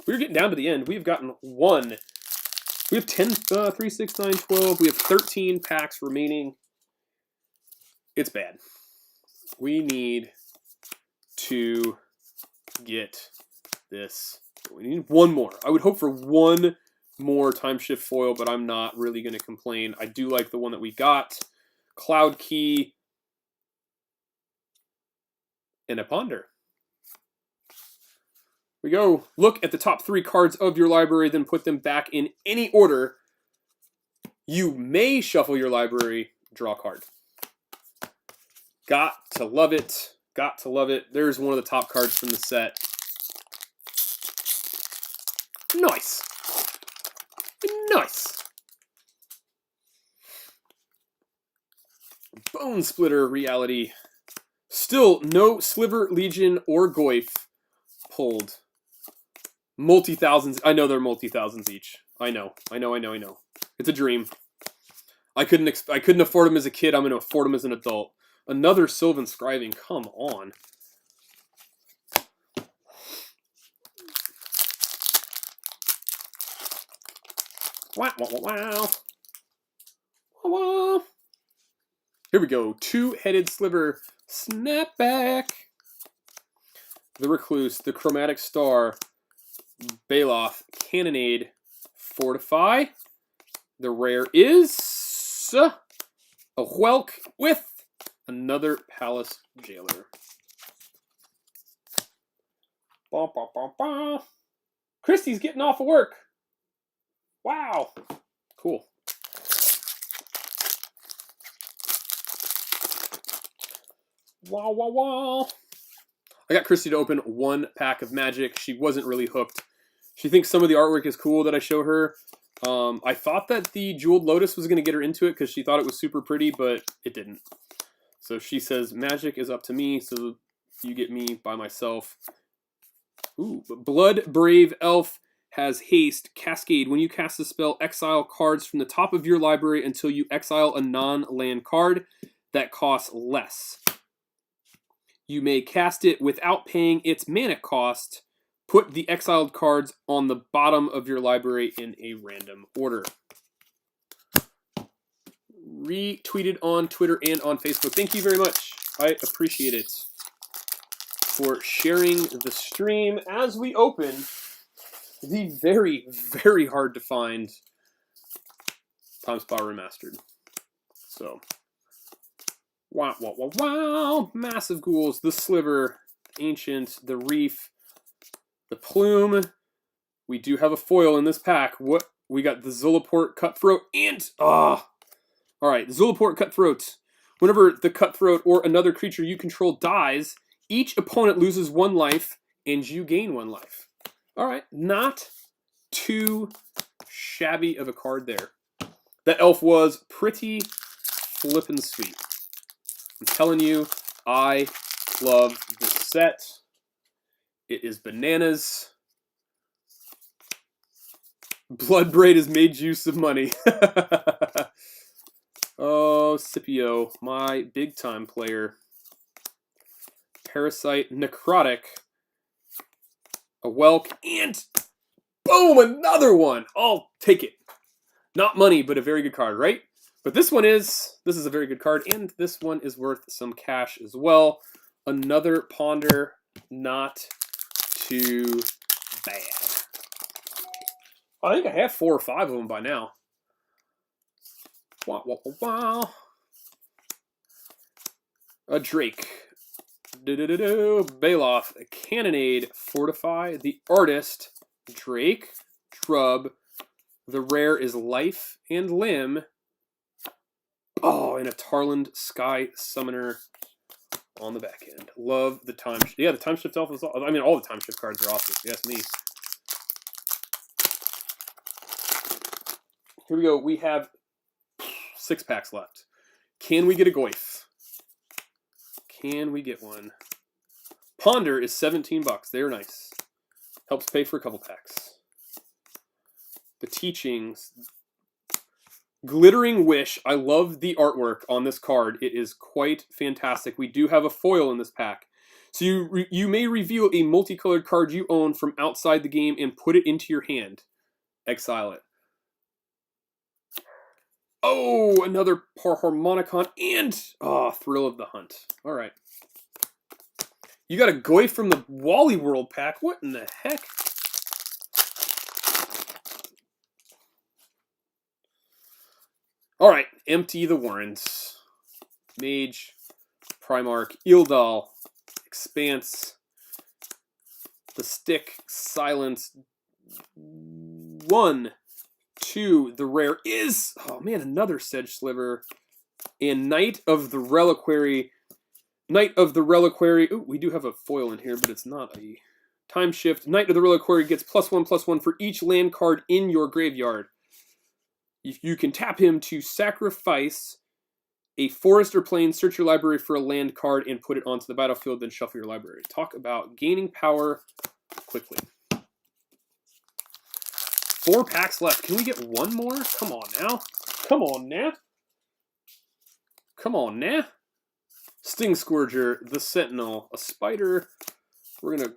We're getting down to the end. We've gotten one. We have 10, 3, 6, 9, 12. We have 13 packs remaining. It's bad. We need to get this. We need one more. I would hope for one more Time Shift foil, but I'm not really going to complain. I do like the one that we got. Cloud Key and a Ponder. We go. Look at the top 3 cards of your library, then put them back in any order. You may shuffle your library, draw a card. Got to love it. Got to love it. There's one of the top cards from the set. Nice. Nice. Bone Splitter Reality. Still no Sliver, Legion, or Goyf pulled. Multi-thousands. I know they're multi-thousands each. I know. It's a dream. I couldn't afford them as a kid. I'm going to afford them as an adult. Another Sylvan Scribing. Come on. Wow, wow, wow, wow. Wow. Here we go. Two-headed Sliver. Snapback. The Recluse. The Chromatic Star. Baloth. Cannonade. Fortify. The rare is a Whelk with another Palace Jailer. Bah, bah, bah, bah. Christy's getting off of work. Wow. Cool. Wow, wow, wow. I got Christy to open one pack of Magic. She wasn't really hooked. She thinks some of the artwork is cool that I show her. I thought that the Jeweled Lotus was going to get her into it because she thought it was super pretty, but it didn't. So she says, Magic is up to me, so you get me by myself. Ooh, Blood Brave Elf has haste, Cascade. When you cast a spell, exile cards from the top of your library until you exile a non-land card that costs less. You may cast it without paying its mana cost. Put the exiled cards on the bottom of your library in a random order. Retweeted on Twitter and on Facebook. Thank you very much. I appreciate it for sharing the stream as we open the very, very hard to find Time Spa Remastered. So, wow, wow, wow, wow. Massive Ghouls, the Sliver, Ancient, the Reef, the Plume. We do have a foil in this pack. What? We got the Zulaport Cutthroat and... Alright, Zulaport Cutthroat. Whenever the Cutthroat or another creature you control dies, each opponent loses 1 life and you gain 1 life. Alright, not too shabby of a card there. That elf was pretty flippin' sweet. I'm telling you, I love this set. It is bananas. Bloodbraid has made you some money. Oh. Oh, Scipio, my big-time player. Parasite, Necrotic, a Welk, and boom, another one. I'll take it. Not money, but a very good card, right? But this is a very good card, and this one is worth some cash as well. Another Ponder, not too bad. I think I have 4 or 5 of them by now. Wow, wow, wow. A Drake. Bailoff, a Cannonade, Fortify, the Artist, Drake, Shrub, the rare is Life and Limb. Oh, and a Tarland Sky Summoner on the back end. Love the time. Yeah, the time shift elf is. I mean, all the time shift cards are awesome. Yes, me. Here we go. We have 6 packs left. Can we get a Goyf? Can we get one? Ponder is $17. They're nice. Helps pay for a couple packs. The Teachings. Glittering Wish. I love the artwork on this card. It is quite fantastic. We do have a foil in this pack. So you may reveal a multicolored card you own from outside the game and put it into your hand. Exile it. Oh, another Harmonicon and Thrill of the Hunt. All right. You got a Goy from the Wally World pack. What in the heck? All right. Empty the Warrens. Mage, Primarch, Ildal, Expanse, the Stick, Silence. 1, 2, the rare is, oh man, another Sedge Sliver. And Knight of the Reliquary. Knight of the Reliquary. Ooh, we do have a foil in here, but it's not a time shift. Knight of the Reliquary gets +1/+1 for each land card in your graveyard. If you can tap him to sacrifice a forest or plain, search your library for a land card and put it onto the battlefield, then shuffle your library. Talk about gaining power quickly. 4 packs left. Can we get one more? Come on now. Come on now. Come on now. Sting Scourger, the Sentinel, a Spider. We're going to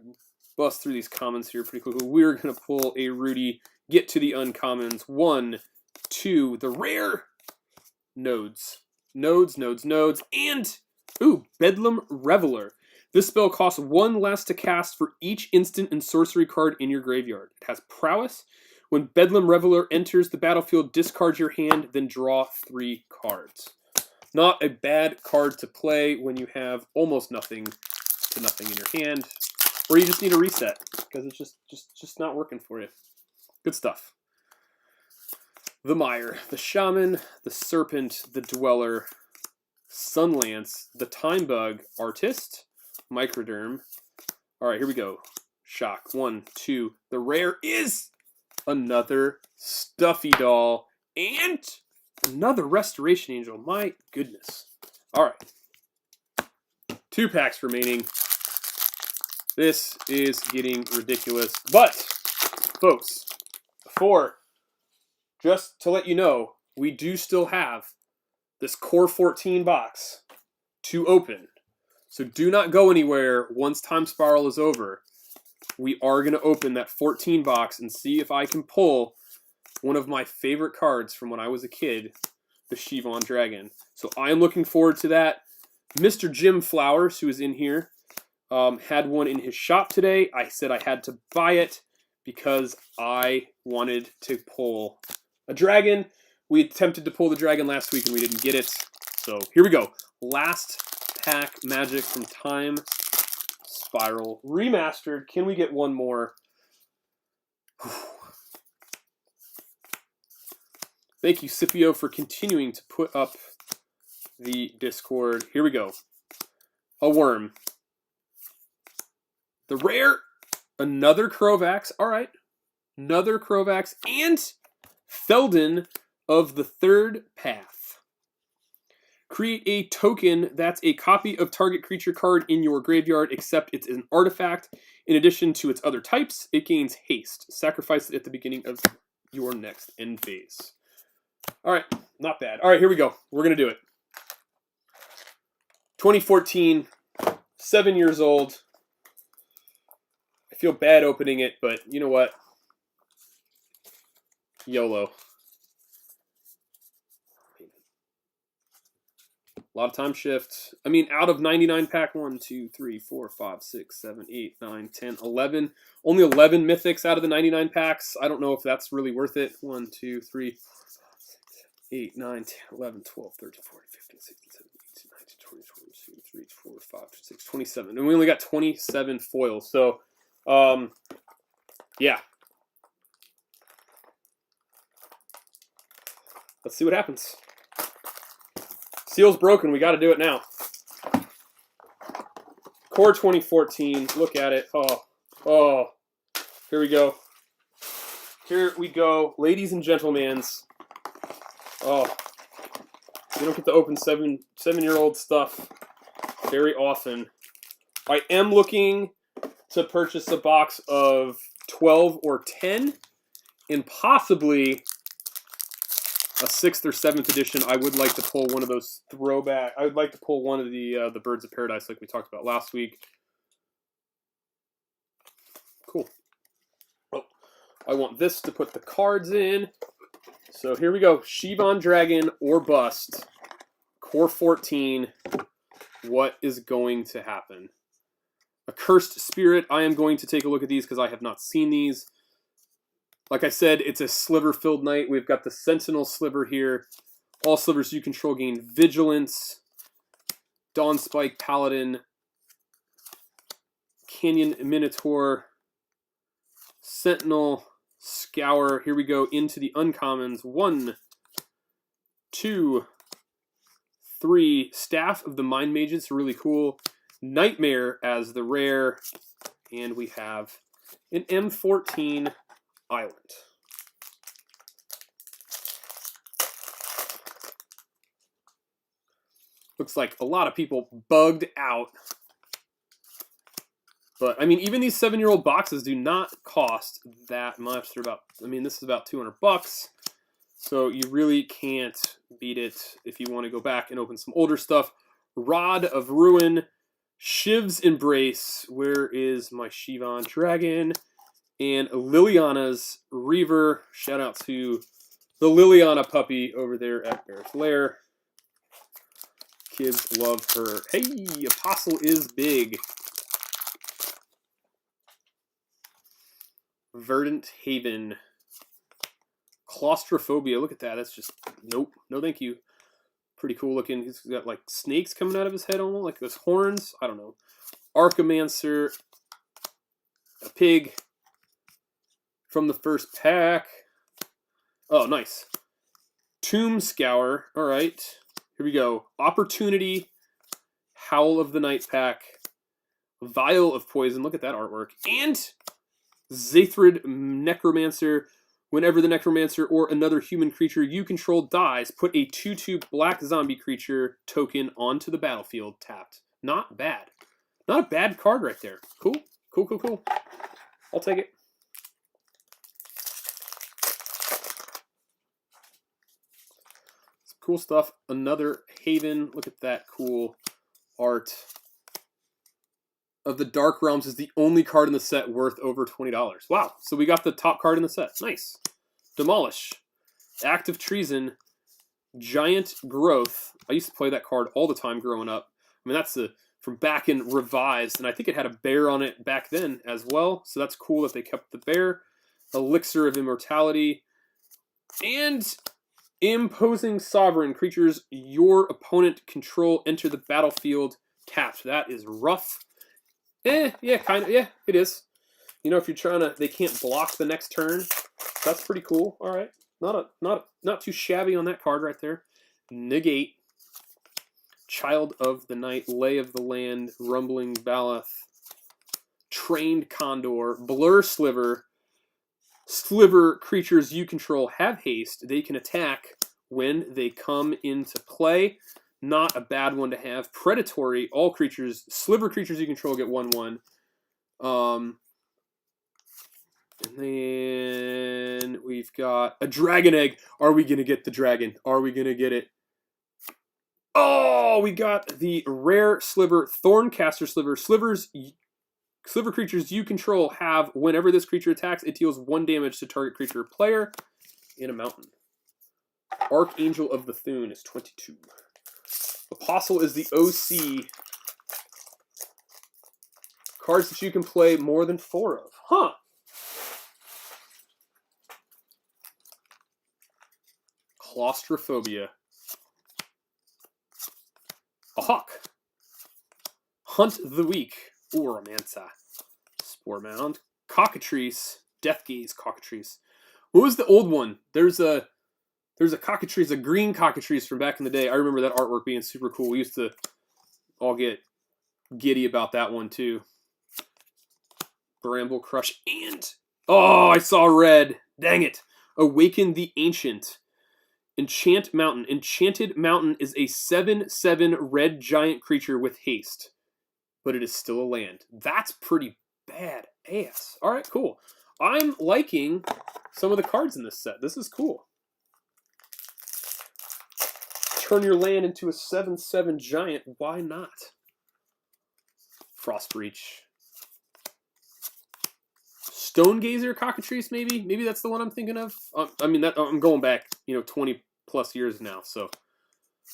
bust through these commons here pretty quickly. We're going to pull a Rudy, get to the uncommons. 1, 2, the rare. Nodes. Nodes, and, ooh, Bedlam Reveler. This spell costs 1 less to cast for each instant and sorcery card in your graveyard. It has prowess. When Bedlam Reveler enters the battlefield, discard your hand, then draw 3 cards. Not a bad card to play when you have almost nothing to nothing in your hand, or you just need a reset because it's just not working for you. Good stuff. The Mire, the Shaman, the Serpent, the Dweller, Sunlance, the Time Bug, Artist, Microderm. All right, here we go. Shock. 1, 2. The rare is another Stuffy Doll and another Restoration Angel. My goodness. All right. 2 packs remaining. This is getting ridiculous. But, folks, just to let you know, we do still have this Core 14 box to open. So do not go anywhere once Time Spiral is over. We are going to open that 14 box and see if I can pull one of my favorite cards from when I was a kid, the Shivon Dragon. So I am looking forward to that. Mr. Jim Flowers, who is in here, had one in his shop today. I said I had to buy it because I wanted to pull a dragon. We attempted to pull the dragon last week and we didn't get it. So here we go. Last pack Magic from Time Spiral Remastered. Can we get one more? Thank you, Scipio, for continuing to put up the Discord. Here we go. A Worm. The rare, another Crovax. All right. Another Crovax and Felden of the Third Path. Create a token that's a copy of target creature card in your graveyard, except it's an artifact. In addition to its other types, it gains haste. Sacrifice it at the beginning of your next end phase. All right, not bad. All right, here we go. We're going to do it. 2014, 7 years old. I feel bad opening it, but you know what? YOLO. A lot of time shift. I mean, out of 99 pack, 1, 2, 3, 4, 5, 6, 7, 8, 9, 10, 11. Only 11 mythics out of the 99 packs. I don't know if that's really worth it. 1, 2, 3, 8, 9, 10, 11, 12, 13, 14, 15, 16, 17, 18, 19, 20, 22, 23, 24, 5, 6, 27. And we only got 27 foils. So, yeah. Let's see what happens. Seal's broken. We got to do it now. Core 2014. Look at it. Oh. Here we go. Here we go. Ladies and gentlemen. Oh. You don't get to open seven-year-old stuff very often. I am looking to purchase a box of 12 or 10 and possibly a 6th or 7th edition. I would like to pull one of those throwback. I would like to pull one of the Birds of Paradise like we talked about last week. Cool. Oh, I want this to put the cards in. So here we go. Shivan Dragon or Bust. Core 14. What is going to happen? A Cursed Spirit. I am going to take a look at these because I have not seen these. Like I said, it's a sliver-filled night. We've got the Sentinel sliver here. All slivers you control gain Vigilance. Dawn Spike Paladin. Canyon Minotaur. Sentinel. Scour. Here we go into the uncommons. 1, 2, 3. Staff of the Mind Mages. Really cool. Nightmare as the rare. And we have an M14 Island. Looks like a lot of people bugged out. But, I mean, even these 7-year-old boxes do not cost that much. They're about, I mean, this is about $200. So you really can't beat it if you want to go back and open some older stuff. Rod of Ruin. Shiv's Embrace. Where is my Shivan Dragon? And Liliana's Reaver. Shout out to the Liliana puppy over there at Bear's Lair. Kids love her. Hey, Apostle is big. Verdant Haven. Claustrophobia. Look at that. That's just, nope. No thank you. Pretty cool looking. He's got like snakes coming out of his head almost. Like those horns. I don't know. Archimancer. A pig. From the first pack. Oh, nice. Tomb Scour. All right. Here we go. Opportunity. Howl of the Night pack. Vial of Poison. Look at that artwork. And Zathrid Necromancer. Whenever the Necromancer or another human creature you control dies, put a 2/2 black zombie creature token onto the battlefield tapped. Not bad. Not a bad card right there. Cool. Cool, cool, cool. I'll take it. Cool stuff. Another Haven. Look at that cool art. Of the Dark Realms is the only card in the set worth over $20. Wow. So we got the top card in the set. Nice. Demolish. Act of Treason. Giant Growth. I used to play that card all the time growing up. I mean, that's from back in Revised, and I think it had a bear on it back then as well. So that's cool that they kept the bear. Elixir of Immortality. And Imposing Sovereign. Creatures your opponent control enter the battlefield tapped. That is rough. Yeah, kind of. Yeah, it is. You know, if you're trying to, they can't block the next turn. That's pretty cool. All right, not too shabby on that card right there. Negate. Child of the Night. Lay of the Land. Rumbling Baloth. Trained Condor. Blur Sliver. Sliver creatures you control have haste. They can attack when they come into play. Not a bad one to have. Predatory. All creatures, sliver creatures you control get 1/1. And then we've got a Dragon Egg. Are we going to get the dragon? Are we going to get it? Oh, we got the rare Sliver, Thorncaster Sliver. Sliver creatures you control have, whenever this creature attacks, it deals 1 damage to target creature or player in a mountain. Archangel of the Thune is 22. Apostle is the OC. Cards that you can play more than 4 of. Huh. Claustrophobia. A Hawk. Hunt the Weak. Oromancer. Spore Mound. Cockatrice. Deathgaze Cockatrice. What was the old one? There's a cockatrice, a green cockatrice from back in the day. I remember that artwork being super cool. We used to all get giddy about that one too. Bramble Crush and... Oh, I saw red. Dang it. Awaken the Ancient. Enchant Mountain. Enchanted Mountain is a 7/7 red giant creature with haste. But it is still a land. That's pretty bad ass. Alright, cool. I'm liking some of the cards in this set. This is cool. Turn your land into a 7/7 giant. Why not? Frostbreach. Stonegazer Cockatrice, maybe? Maybe that's the one I'm thinking of. I mean, I'm going back, 20 plus years now. So,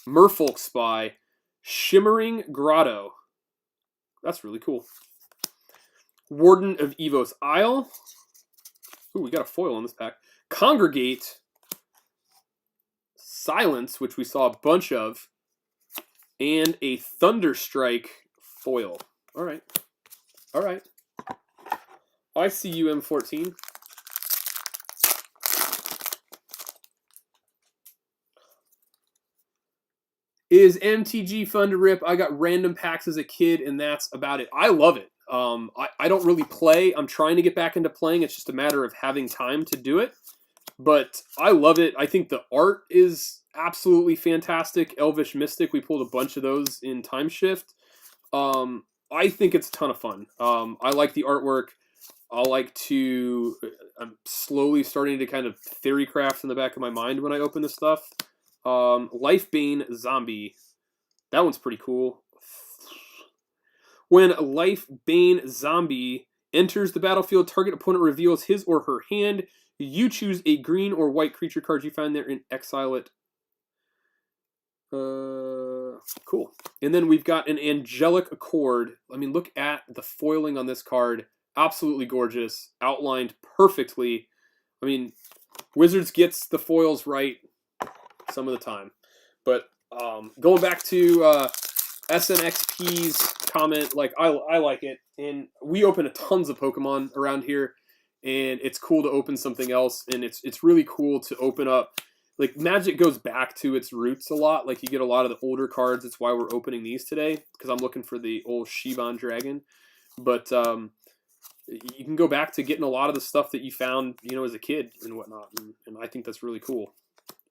Merfolk Spy, Shimmering Grotto. That's really cool. Warden of Evos Isle. Ooh, we got a foil on this pack. Congregate. Silence, which we saw a bunch of. And a Thunderstrike foil. All right. All right. I see you, M14. Is MTG fun to rip? I got random packs as a kid, and that's about it. I love it. I don't really play. I'm trying to get back into playing. It's just a matter of having time to do it. But I love it. I think the art is absolutely fantastic. Elvish Mystic, we pulled a bunch of those in Time Shift. I think it's a ton of fun. I like the artwork. I'm slowly starting to kind of theory craft in the back of my mind when I open this stuff. Lifebane Zombie. That one's pretty cool. When Lifebane Zombie enters the battlefield, target opponent reveals his or her hand. You choose a green or white creature card you find there and exile it. Cool. And then we've got an Angelic Accord. I mean, look at the foiling on this card. Absolutely gorgeous. Outlined perfectly. I mean, Wizards gets the foils right some of the time. But going back to SNXP's comment, like I like it. And we open tons of Pokemon around here. And it's cool to open something else. And it's really cool to open up. Like, Magic goes back to its roots a lot. Like, you get a lot of the older cards. That's why we're opening these today. Because I'm looking for the old Shiban Dragon. But you can go back to getting a lot of the stuff that you found, as a kid and whatnot. And I think that's really cool.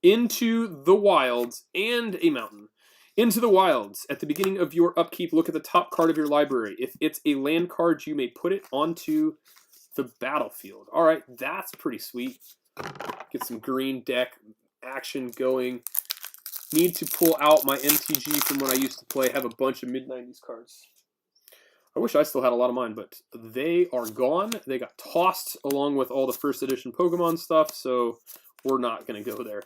Into the Wilds and a mountain. Into the Wilds. At the beginning of your upkeep, look at the top card of your library. If it's a land card, you may put it onto the battlefield. All right, that's pretty sweet. Get some green deck action going. Need to pull out my MTG from when I used to play. Have a bunch of mid-90s cards. I wish I still had a lot of mine, but they are gone. They got tossed along with all the first edition Pokemon stuff, so we're not going to go there.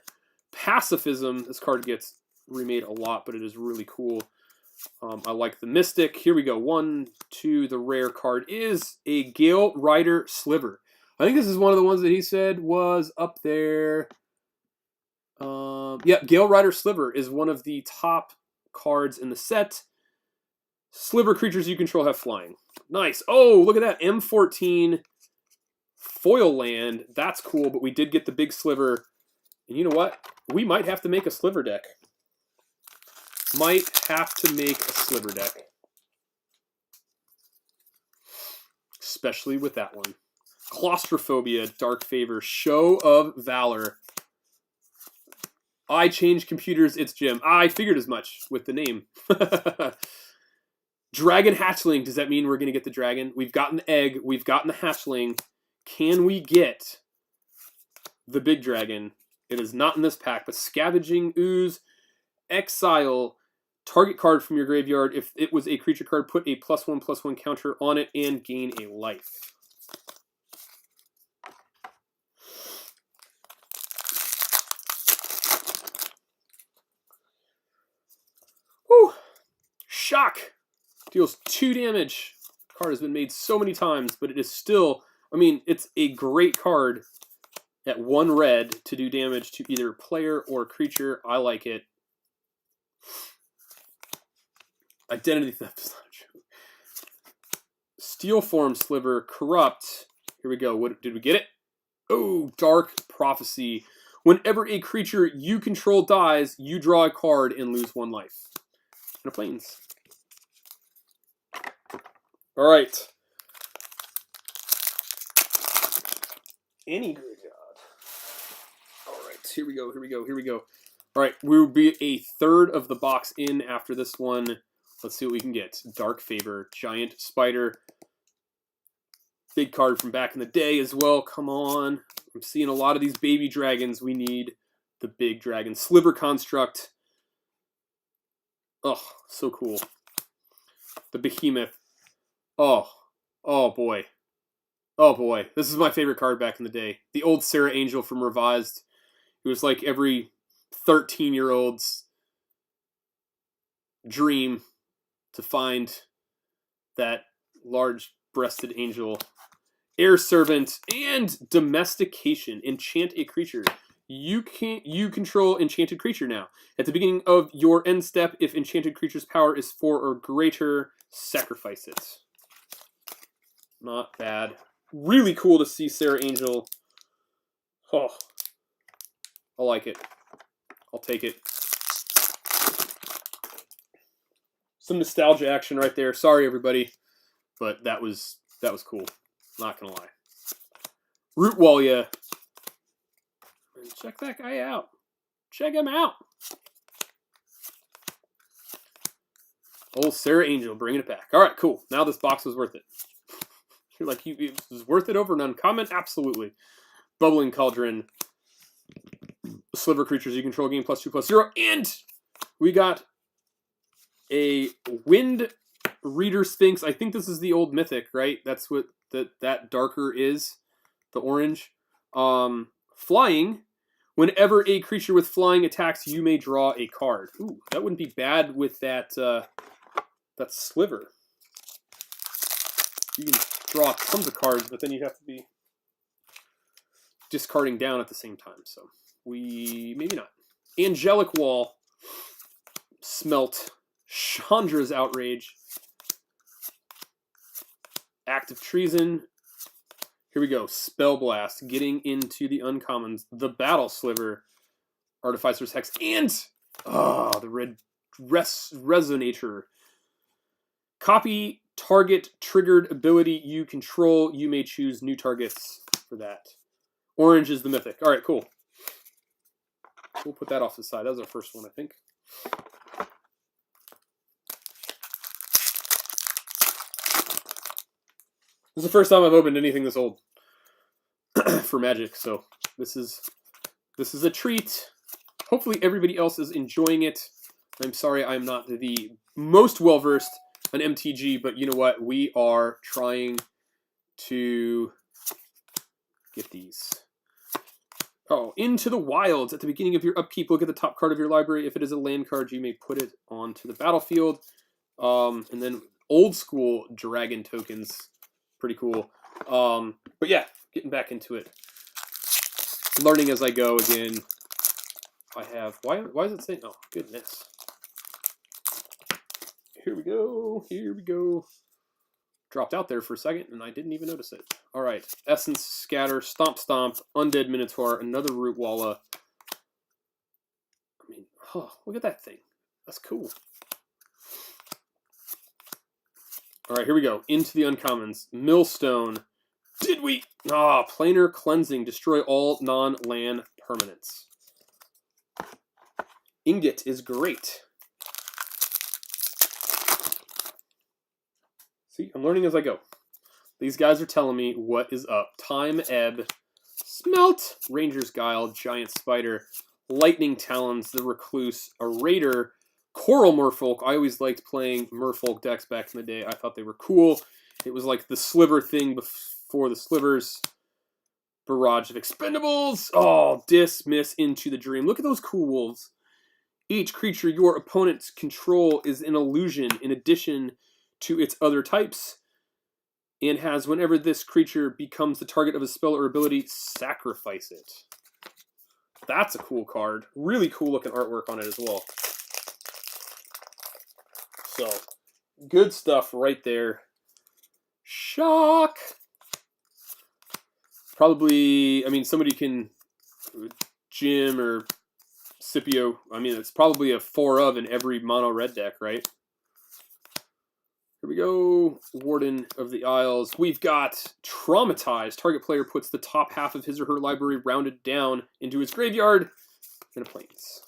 Pacifism. This card gets remade a lot, but it is really cool. I like the Mystic. Here we go. 1, 2. The rare card is a Gale Rider Sliver. I think this is one of the ones that he said was up there. Yeah, Gale Rider Sliver is one of the top cards in the set. Sliver creatures you control have flying. Nice. Oh, look at that. M14 foil land. That's cool, but we did get the big sliver. And you know what? We might have to make a sliver deck. Might have to make a sliver deck. Especially with that one. Claustrophobia, Dark Favor, Show of Valor. I change computers, it's Jim. I figured as much with the name. Dragon Hatchling, does that mean we're going to get the dragon? We've gotten the egg, we've gotten the hatchling. Can we get the big dragon? It is not in this pack, but Scavenging Ooze, exile Target card from your graveyard. If it was a creature card, put a +1/+1 counter on it and gain a life. Whew. Shock. Deals 2 damage. Card has been made so many times, but it is still, I mean, it's a great card at 1 red to do damage to either player or creature. I like it. Identity Theft is not true. Steel Form Sliver, Corrupt. Here we go. What did we get it? Oh, Dark Prophecy. Whenever a creature you control dies, you draw a card and lose 1 life. And a plains. All right. Any graveyard. All right, here we go, here we go, here we go. All right, we will be a third of the box in after this one. Let's see what we can get. Dark Favor, Giant Spider. Big card from back in the day as well. Come on. I'm seeing a lot of these baby dragons. We need the big dragon. Sliver Construct. Oh, so cool. The Behemoth. Oh boy. Oh boy. This is my favorite card back in the day. The old Sarah Angel from Revised. It was like every 13-year-old's dream to find that large-breasted angel. Air Servant and Domestication. Enchant a creature. You control enchanted creature now. At the beginning of your end step, if enchanted creature's power is 4 or greater, sacrifice it. Not bad. Really cool to see Sarah Angel. Oh, I like it. I'll take it. Some nostalgia action right there. Sorry, everybody, but that was cool. Not gonna lie. Rootwalia. Check that guy out. Check him out. Old Sarah Angel, bringing it back. All right, cool. Now this box was worth it. You're like, it was worth it over an uncommon? Absolutely. Bubbling Cauldron. Sliver creatures you control, gain +2/+0. And we got a Wind Reader Sphinx. I think this is the old Mythic, right? That's what that darker is. The orange. Flying. Whenever a creature with flying attacks, you may draw a card. Ooh, that wouldn't be bad with that that Sliver. You can draw tons of cards, but then you'd have to be discarding down at the same time. So maybe not. Angelic Wall. Smelt. Chandra's Outrage. Act of Treason. Here we go. Spell Blast. Getting into the uncommons. The Battle Sliver. Artificer's Hex. And the red Resonator. Copy target triggered ability you control. You may choose new targets for that. Orange is the Mythic. All right, cool. We'll put that off to the side. That was our first one, I think. This is the first time I've opened anything this old for Magic, so this is a treat. Hopefully everybody else is enjoying it. I'm sorry I'm not the most well-versed on MTG, but you know what? We are trying to get these. Oh, Into the Wilds. At the beginning of your upkeep, look at the top card of your library. If it is a land card, you may put it onto the battlefield. And then old school dragon tokens. Pretty cool. But yeah, getting back into it. Learning as I go again. I have... Why is it saying... Oh, goodness. Here we go. Here we go. Dropped out there for a second, and I didn't even notice it. All right. Essence, Scatter, Stomp Stomp, Undead Minotaur, another Rootwalla. I mean, look at that thing. That's cool. All right, here we go. Into the uncommons. Millstone. Did we? Planar Cleansing. Destroy all non-land permanents. Ingot is great. See, I'm learning as I go. These guys are telling me what is up. Time Ebb. Smelt. Ranger's Guile. Giant Spider. Lightning Talons. The Recluse. A Raider. Coral Merfolk. I always liked playing Merfolk decks back in the day. I thought they were cool. It was like the sliver thing before the slivers. Barrage of Expendables. Oh, dismiss into the dream. Look at those cool wolves. Each creature your opponents control is an illusion in addition to its other types, and has, whenever this creature becomes the target of a spell or ability, sacrifice it. That's a cool card. Really cool looking artwork on it as well. So, good stuff right there. Shock! Probably, I mean, somebody can, Jim or Scipio, I mean, it's probably a 4 of in every mono red deck, right? Here we go. Warden of the Isles. We've got Traumatized. Target player puts the top half of his or her library rounded down into his graveyard and a plains.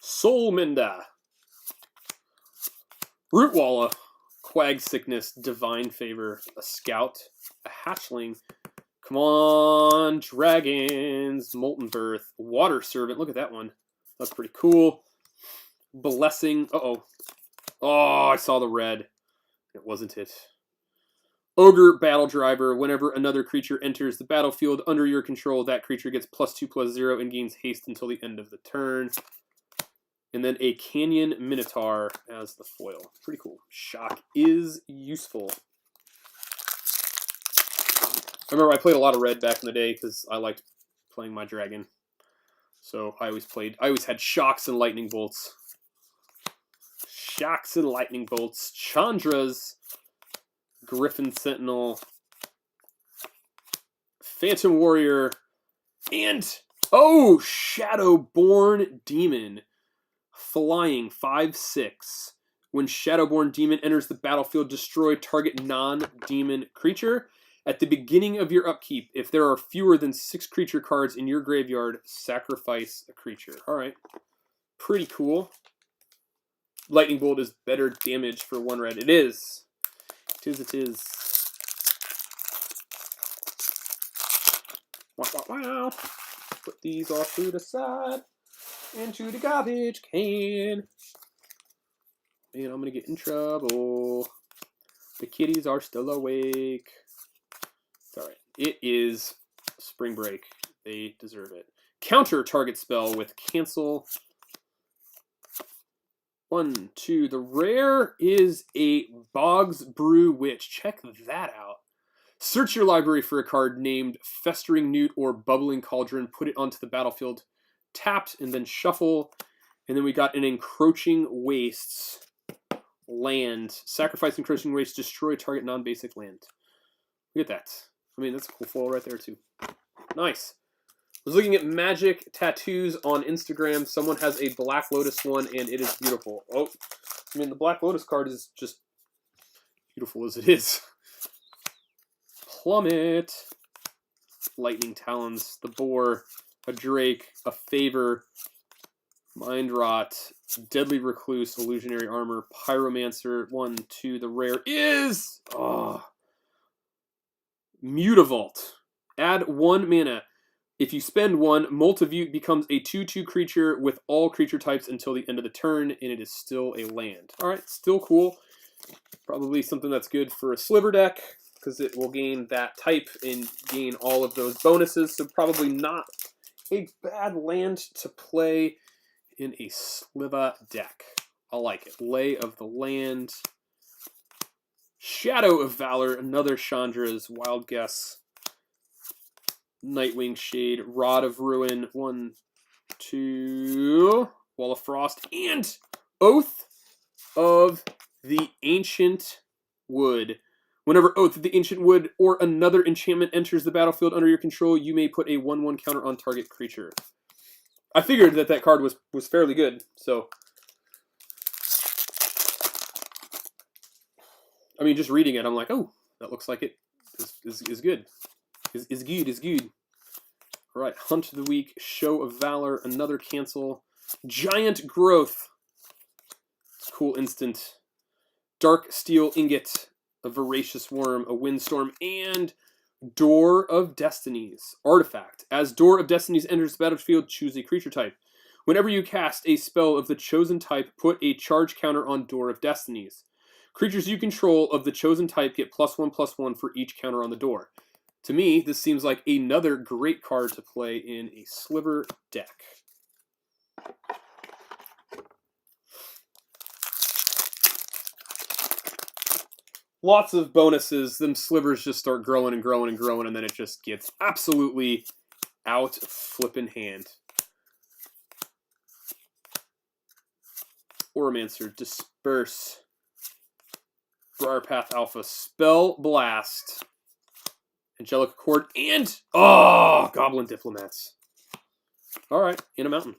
Soulmenda. Rootwalla. Quag Sickness. Divine Favor. A Scout. A Hatchling. Come on, Dragons. Molten Birth. Water Servant. Look at that one. That's pretty cool. Blessing. Uh-oh. Oh, I saw the red. It wasn't it. Ogre Battle Driver. Whenever another creature enters the battlefield under your control, that creature gets +2/+0 and gains haste until the end of the turn. And then a Canyon Minotaur as the foil. Pretty cool. Shock is useful. I remember I played a lot of red back in the day because I liked playing my dragon. So I always had Shocks and Lightning Bolts. Shocks and Lightning Bolts. Chandra's. Griffin Sentinel. Phantom Warrior. And, oh, Shadowborn Demon. Flying 5/6. When Shadowborn Demon enters the battlefield, destroy target non-demon creature. At the beginning of your upkeep, if there are fewer than 6 creature cards in your graveyard, sacrifice a creature. Alright. Pretty cool. Lightning Bolt is better damage for 1 red. It is. It is. Wow. Put these off to the side. Into the garbage can. And I'm going to get in trouble. The kitties are still awake. It's alright. It is spring break. They deserve it. Counter target spell with cancel. 1, 2. The rare is a Bog's Brew Witch. Check that out. Search your library for a card named Festering Newt or Bubbling Cauldron. Put it onto the battlefield. Tapped and then shuffle. And then we got an Encroaching Wastes land. Sacrifice Encroaching Wastes. Destroy target non-basic land. Look at that. I mean, that's a cool foil right there too. Nice. I was looking at magic tattoos on Instagram. Someone has a Black Lotus one, and it is beautiful. Oh, I mean, the Black Lotus card is just beautiful as it is. Plummet. Lightning Talons. The Boar. A Drake. A Favor. Mind Rot. Deadly Recluse. Illusionary Armor. Pyromancer. 1, 2. The rare is... Oh. Mutavault. Add 1 mana. If you spend 1, Multivute becomes a 2/2 creature with all creature types until the end of the turn, and it is still a land. Alright, still cool. Probably something that's good for a sliver deck, because it will gain that type and gain all of those bonuses, so probably not a bad land to play in a sliver deck. I like it. Lay of the Land. Shadow of Valor, another Chandra's Wild Guess. Nightwing Shade, Rod of Ruin, 1, 2, Wall of Frost, and Oath of the Ancient Wood. Whenever Oath of the Ancient Wood or another enchantment enters the battlefield under your control, you may put a 1/1 counter on target creature. I figured that card was fairly good, so... I mean, just reading it, I'm like, oh, that looks like it is good. Is good. All right, Hunt of the Week, Show of Valor, another cancel. Giant Growth. It's a cool instant. Dark Steel Ingot. a Voracious Worm, a Windstorm, and Door of Destinies. Artifact. As Door of Destinies enters the battlefield, choose a creature type. Whenever you cast a spell of the chosen type, put a charge counter on Door of Destinies. Creatures you control of the chosen type get +1/+1 for each counter on the door. To me, this seems like another great card to play in a Sliver deck. Lots of bonuses. Them slivers just start growing and growing and growing, and then it just gets absolutely out of flippin' hand. Oromancer, Disperse. Briarpath Alpha, Spell Blast. Angelic Accord, and Goblin Diplomats. Alright, in a mountain.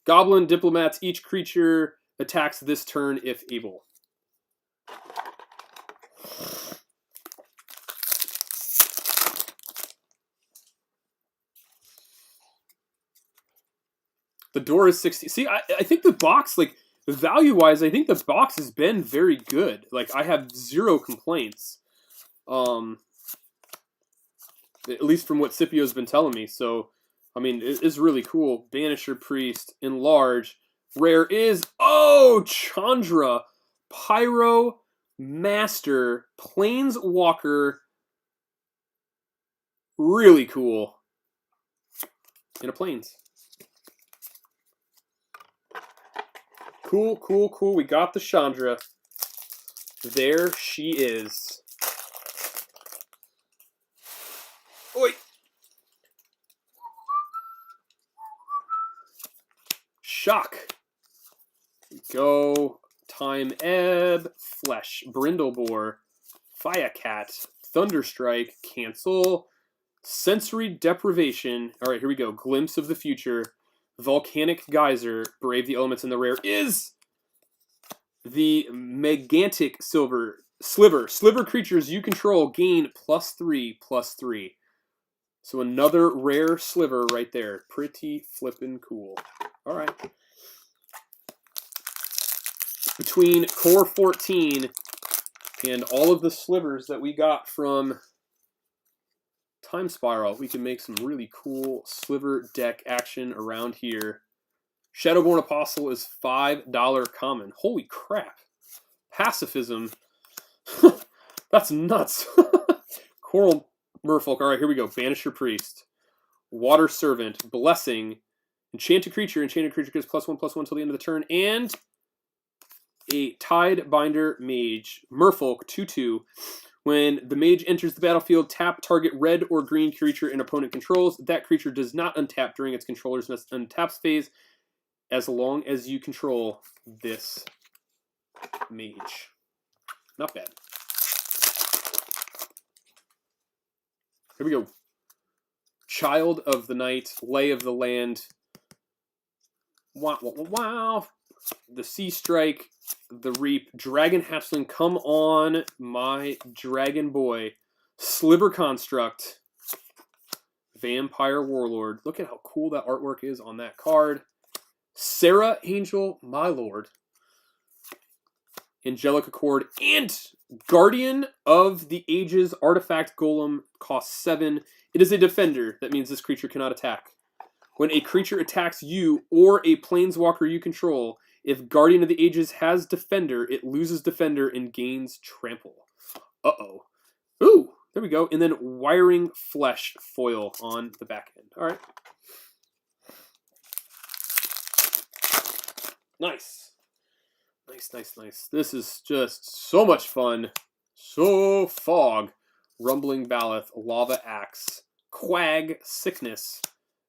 Goblin Diplomats, each creature attacks this turn if able. The door is 60. See, I think the box, like, value-wise, I think the box has been very good. Like, I have zero complaints. At least from what Scipio's been telling me. So, I mean, it is really cool. Banisher Priest, Enlarge. Rare is, Chandra. Pyro Master. Planeswalker. Really cool. In a Plains. Cool, cool, cool. We got the Chandra. There she is. Oi! Shock. Go. Time Ebb. Flesh. Brindlebore. Firecat. Thunderstrike. Cancel. Sensory Deprivation. Alright, here we go. Glimpse of the Future. Volcanic Geyser, Brave the Elements, in the rare is the Megantic Sliver. Sliver creatures you control gain +3/+3. So another rare sliver right there. Pretty flippin' cool. Alright. Between Core 14 and all of the slivers that we got from Time Spiral, we can make some really cool sliver deck action around here. Shadowborn Apostle is $5 common. Holy crap. Pacifism. That's nuts. Coral Merfolk. Alright, here we go. Banisher Priest. Water Servant. Blessing. Enchanted creature. Enchanted creature gets +1/+1 until the end of the turn. And a Tidebinder Mage. Merfolk 2/2. When the mage enters the battlefield, tap target red or green creature an opponent controls. That creature does not untap during its controller's untaps phase as long as you control this mage. Not bad. Here we go. Child of the Night, Lay of the Land. Wow, wow, wow. The Sea Strike. The Reap, Dragon Hatchling, come on, my dragon boy. Sliver Construct, Vampire Warlord. Look at how cool that artwork is on that card. Sarah Angel, my lord. Angelic Accord, and Guardian of the Ages Artifact Golem costs 7. It is a defender. That means this creature cannot attack. When a creature attacks you or a planeswalker you control, if Guardian of the Ages has Defender, it loses Defender and gains Trample. Uh-oh. Ooh, there we go. And then Wiring Flesh foil on the back end. All right. Nice. Nice, nice, nice. This is just so much fun. So Fog. Rumbling Baloth. Lava Axe. Quag Sickness.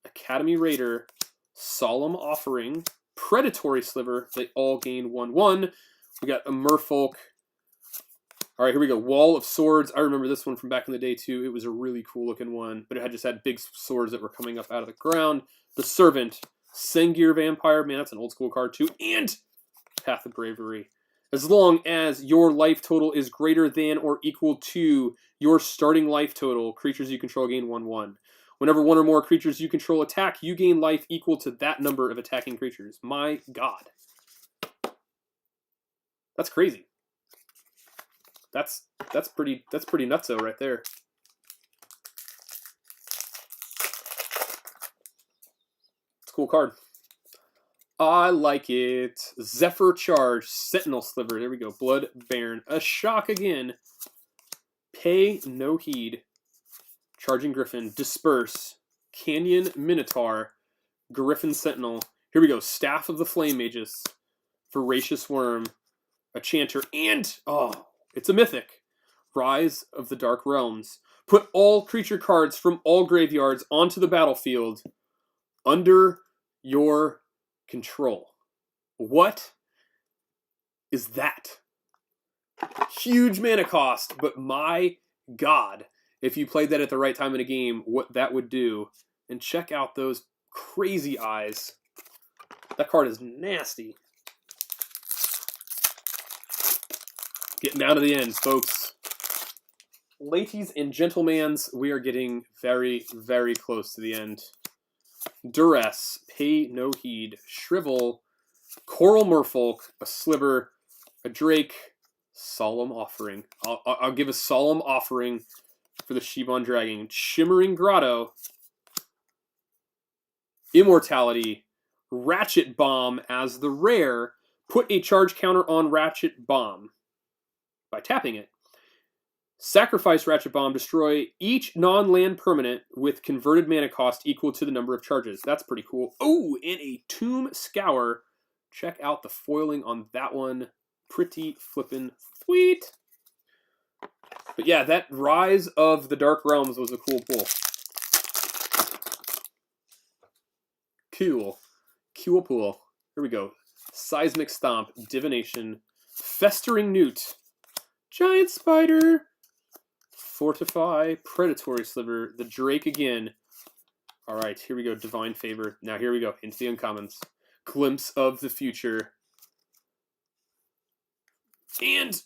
Academy Raider. Solemn Offering. Predatory Sliver. They all gain 1/1. We got a Merfolk. All right, here we go. Wall of Swords. I remember this one from back in the day, too. It was a really cool looking one, but it had just had big swords that were coming up out of the ground. The Servant. Sengir Vampire. Man, that's an old school card, too. And Path of Bravery. As long as your life total is greater than or equal to your starting life total, creatures you control gain 1/1. Whenever one or more creatures you control attack, you gain life equal to that number of attacking creatures. My God. That's crazy. That's pretty nutso right there. It's a cool card. I like it. Zephyr Charge, Sentinel Sliver. There we go. Blood Baron. A shock again. Pay no heed. Charging Griffin. Disperse. Canyon Minotaur. Griffin Sentinel. Here we go. Staff of the Flame Magus. Voracious Worm. A Chanter. And, oh, it's a mythic. Rise of the Dark Realms. Put all creature cards from all graveyards onto the battlefield under your control. What is that? Huge mana cost, but my god, if you played that at the right time in a game, what that would do. And check out those crazy eyes. That card is nasty. Getting down to the end, folks. Ladies and gentlemans, we are getting very, very close to the end. Duress, Pay No Heed, Shrivel, Coral Merfolk, a Sliver, a Drake, Solemn Offering. I'll give a Solemn Offering for the Shibon Dragon. Shimmering Grotto, Immortality, Ratchet Bomb as the rare. Put a charge counter on Ratchet Bomb by tapping it. Sacrifice Ratchet Bomb, destroy each non-land permanent with converted mana cost equal to the number of charges. That's pretty cool. Oh, and a Tomb Scour. Check out the foiling on that one. Pretty flippin' sweet. But yeah, that Rise of the Dark Realms was a cool pull. Cool. Cool pull. Here we go. Seismic Stomp, Divination, Festering Newt, Giant Spider, Fortify, Predatory Sliver, the Drake again. All right, here we go. Divine Favor. Now here we go. Into the uncommons. Glimpse of the Future. And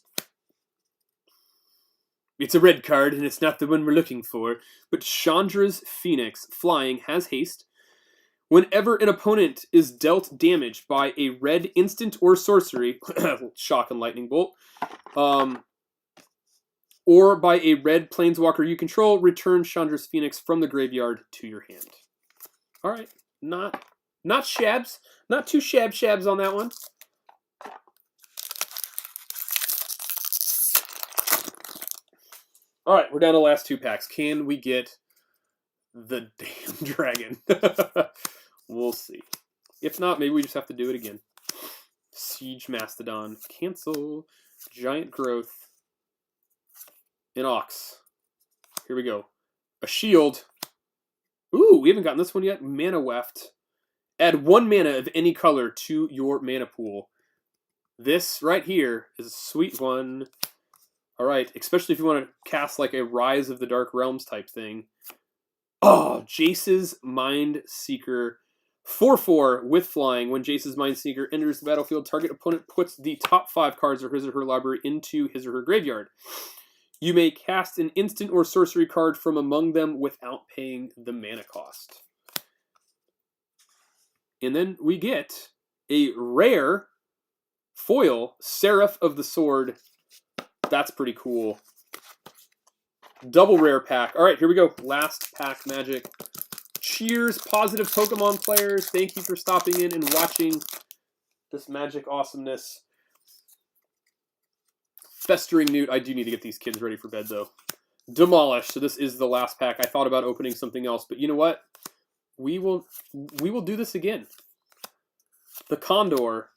it's a red card, and it's not the one we're looking for. But Chandra's Phoenix, flying, has haste. Whenever an opponent is dealt damage by a red instant or sorcery, Shock and Lightning Bolt, or by a red planeswalker you control, return Chandra's Phoenix from the graveyard to your hand. All right, not shabs, not too shabs on that one. All right, we're down to the last two packs. Can we get the damn dragon? We'll see. If not, maybe we just have to do it again. Siege Mastodon, cancel, Giant Growth, an Ox. Here we go. A Shield. Ooh, we haven't gotten this one yet. Mana Weft. Add 1 mana of any color to your mana pool. This right here is a sweet one. All right, especially if you want to cast like a Rise of the Dark Realms type thing. Oh, Jace's Mind Seeker. 4/4 with flying. When Jace's Mind Seeker enters the battlefield, target opponent puts the top 5 cards of his or her library into his or her graveyard. You may cast an instant or sorcery card from among them without paying the mana cost. And then we get a rare foil, Seraph of the Sword. That's pretty cool. Double rare pack. All right, here we go. Last pack magic. Cheers, positive Pokemon players. Thank you for stopping in and watching this magic awesomeness. Festering Newt. I do need to get these kids ready for bed, though. Demolish. So this is the last pack. I thought about opening something else, but you know what? We will do this again. The Condor.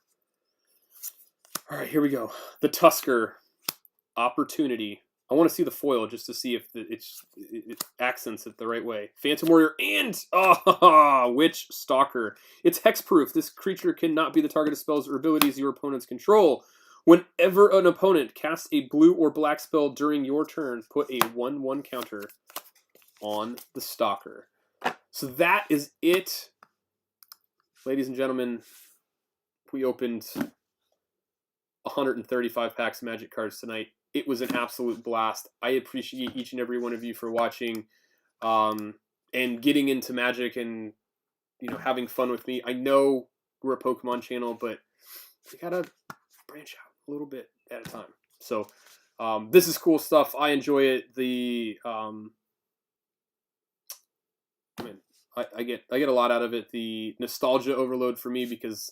All right, here we go. The Tusker. Opportunity. I want to see the foil just to see if it accents it the right way. Phantom Warrior and Witch Stalker. It's hexproof. This creature cannot be the target of spells or abilities your opponents control. Whenever an opponent casts a blue or black spell during your turn, put a 1/1 counter on the Stalker. So that is it. Ladies and gentlemen, we opened 135 packs of Magic cards tonight. It was an absolute blast. I appreciate each and every one of you for watching and getting into Magic and having fun with me. I know we're a Pokemon channel, but we gotta branch out a little bit at a time. So This is cool stuff. I enjoy it. I get a lot out of it. The nostalgia overload for me, because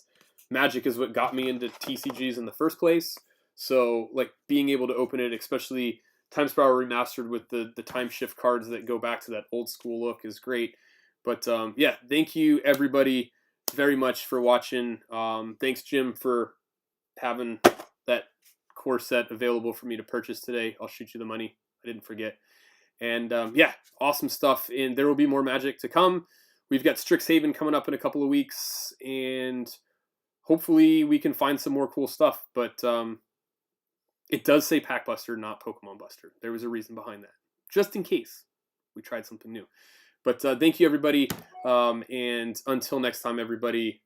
Magic is what got me into TCGs in the first place. So like being able to open it, especially Time Spiral Remastered with the time shift cards that go back to that old school look, is great. But yeah, thank you everybody very much for watching. Thanks Jim for having that core set available for me to purchase today. I'll shoot you the money. I didn't forget. And yeah, awesome stuff. And there will be more Magic to come. We've got Strixhaven coming up in a couple of weeks, and hopefully we can find some more cool stuff. But it does say Pack Buster, not Pokemon Buster. There was a reason behind that, just in case we tried something new. But thank you, everybody. And until next time, everybody,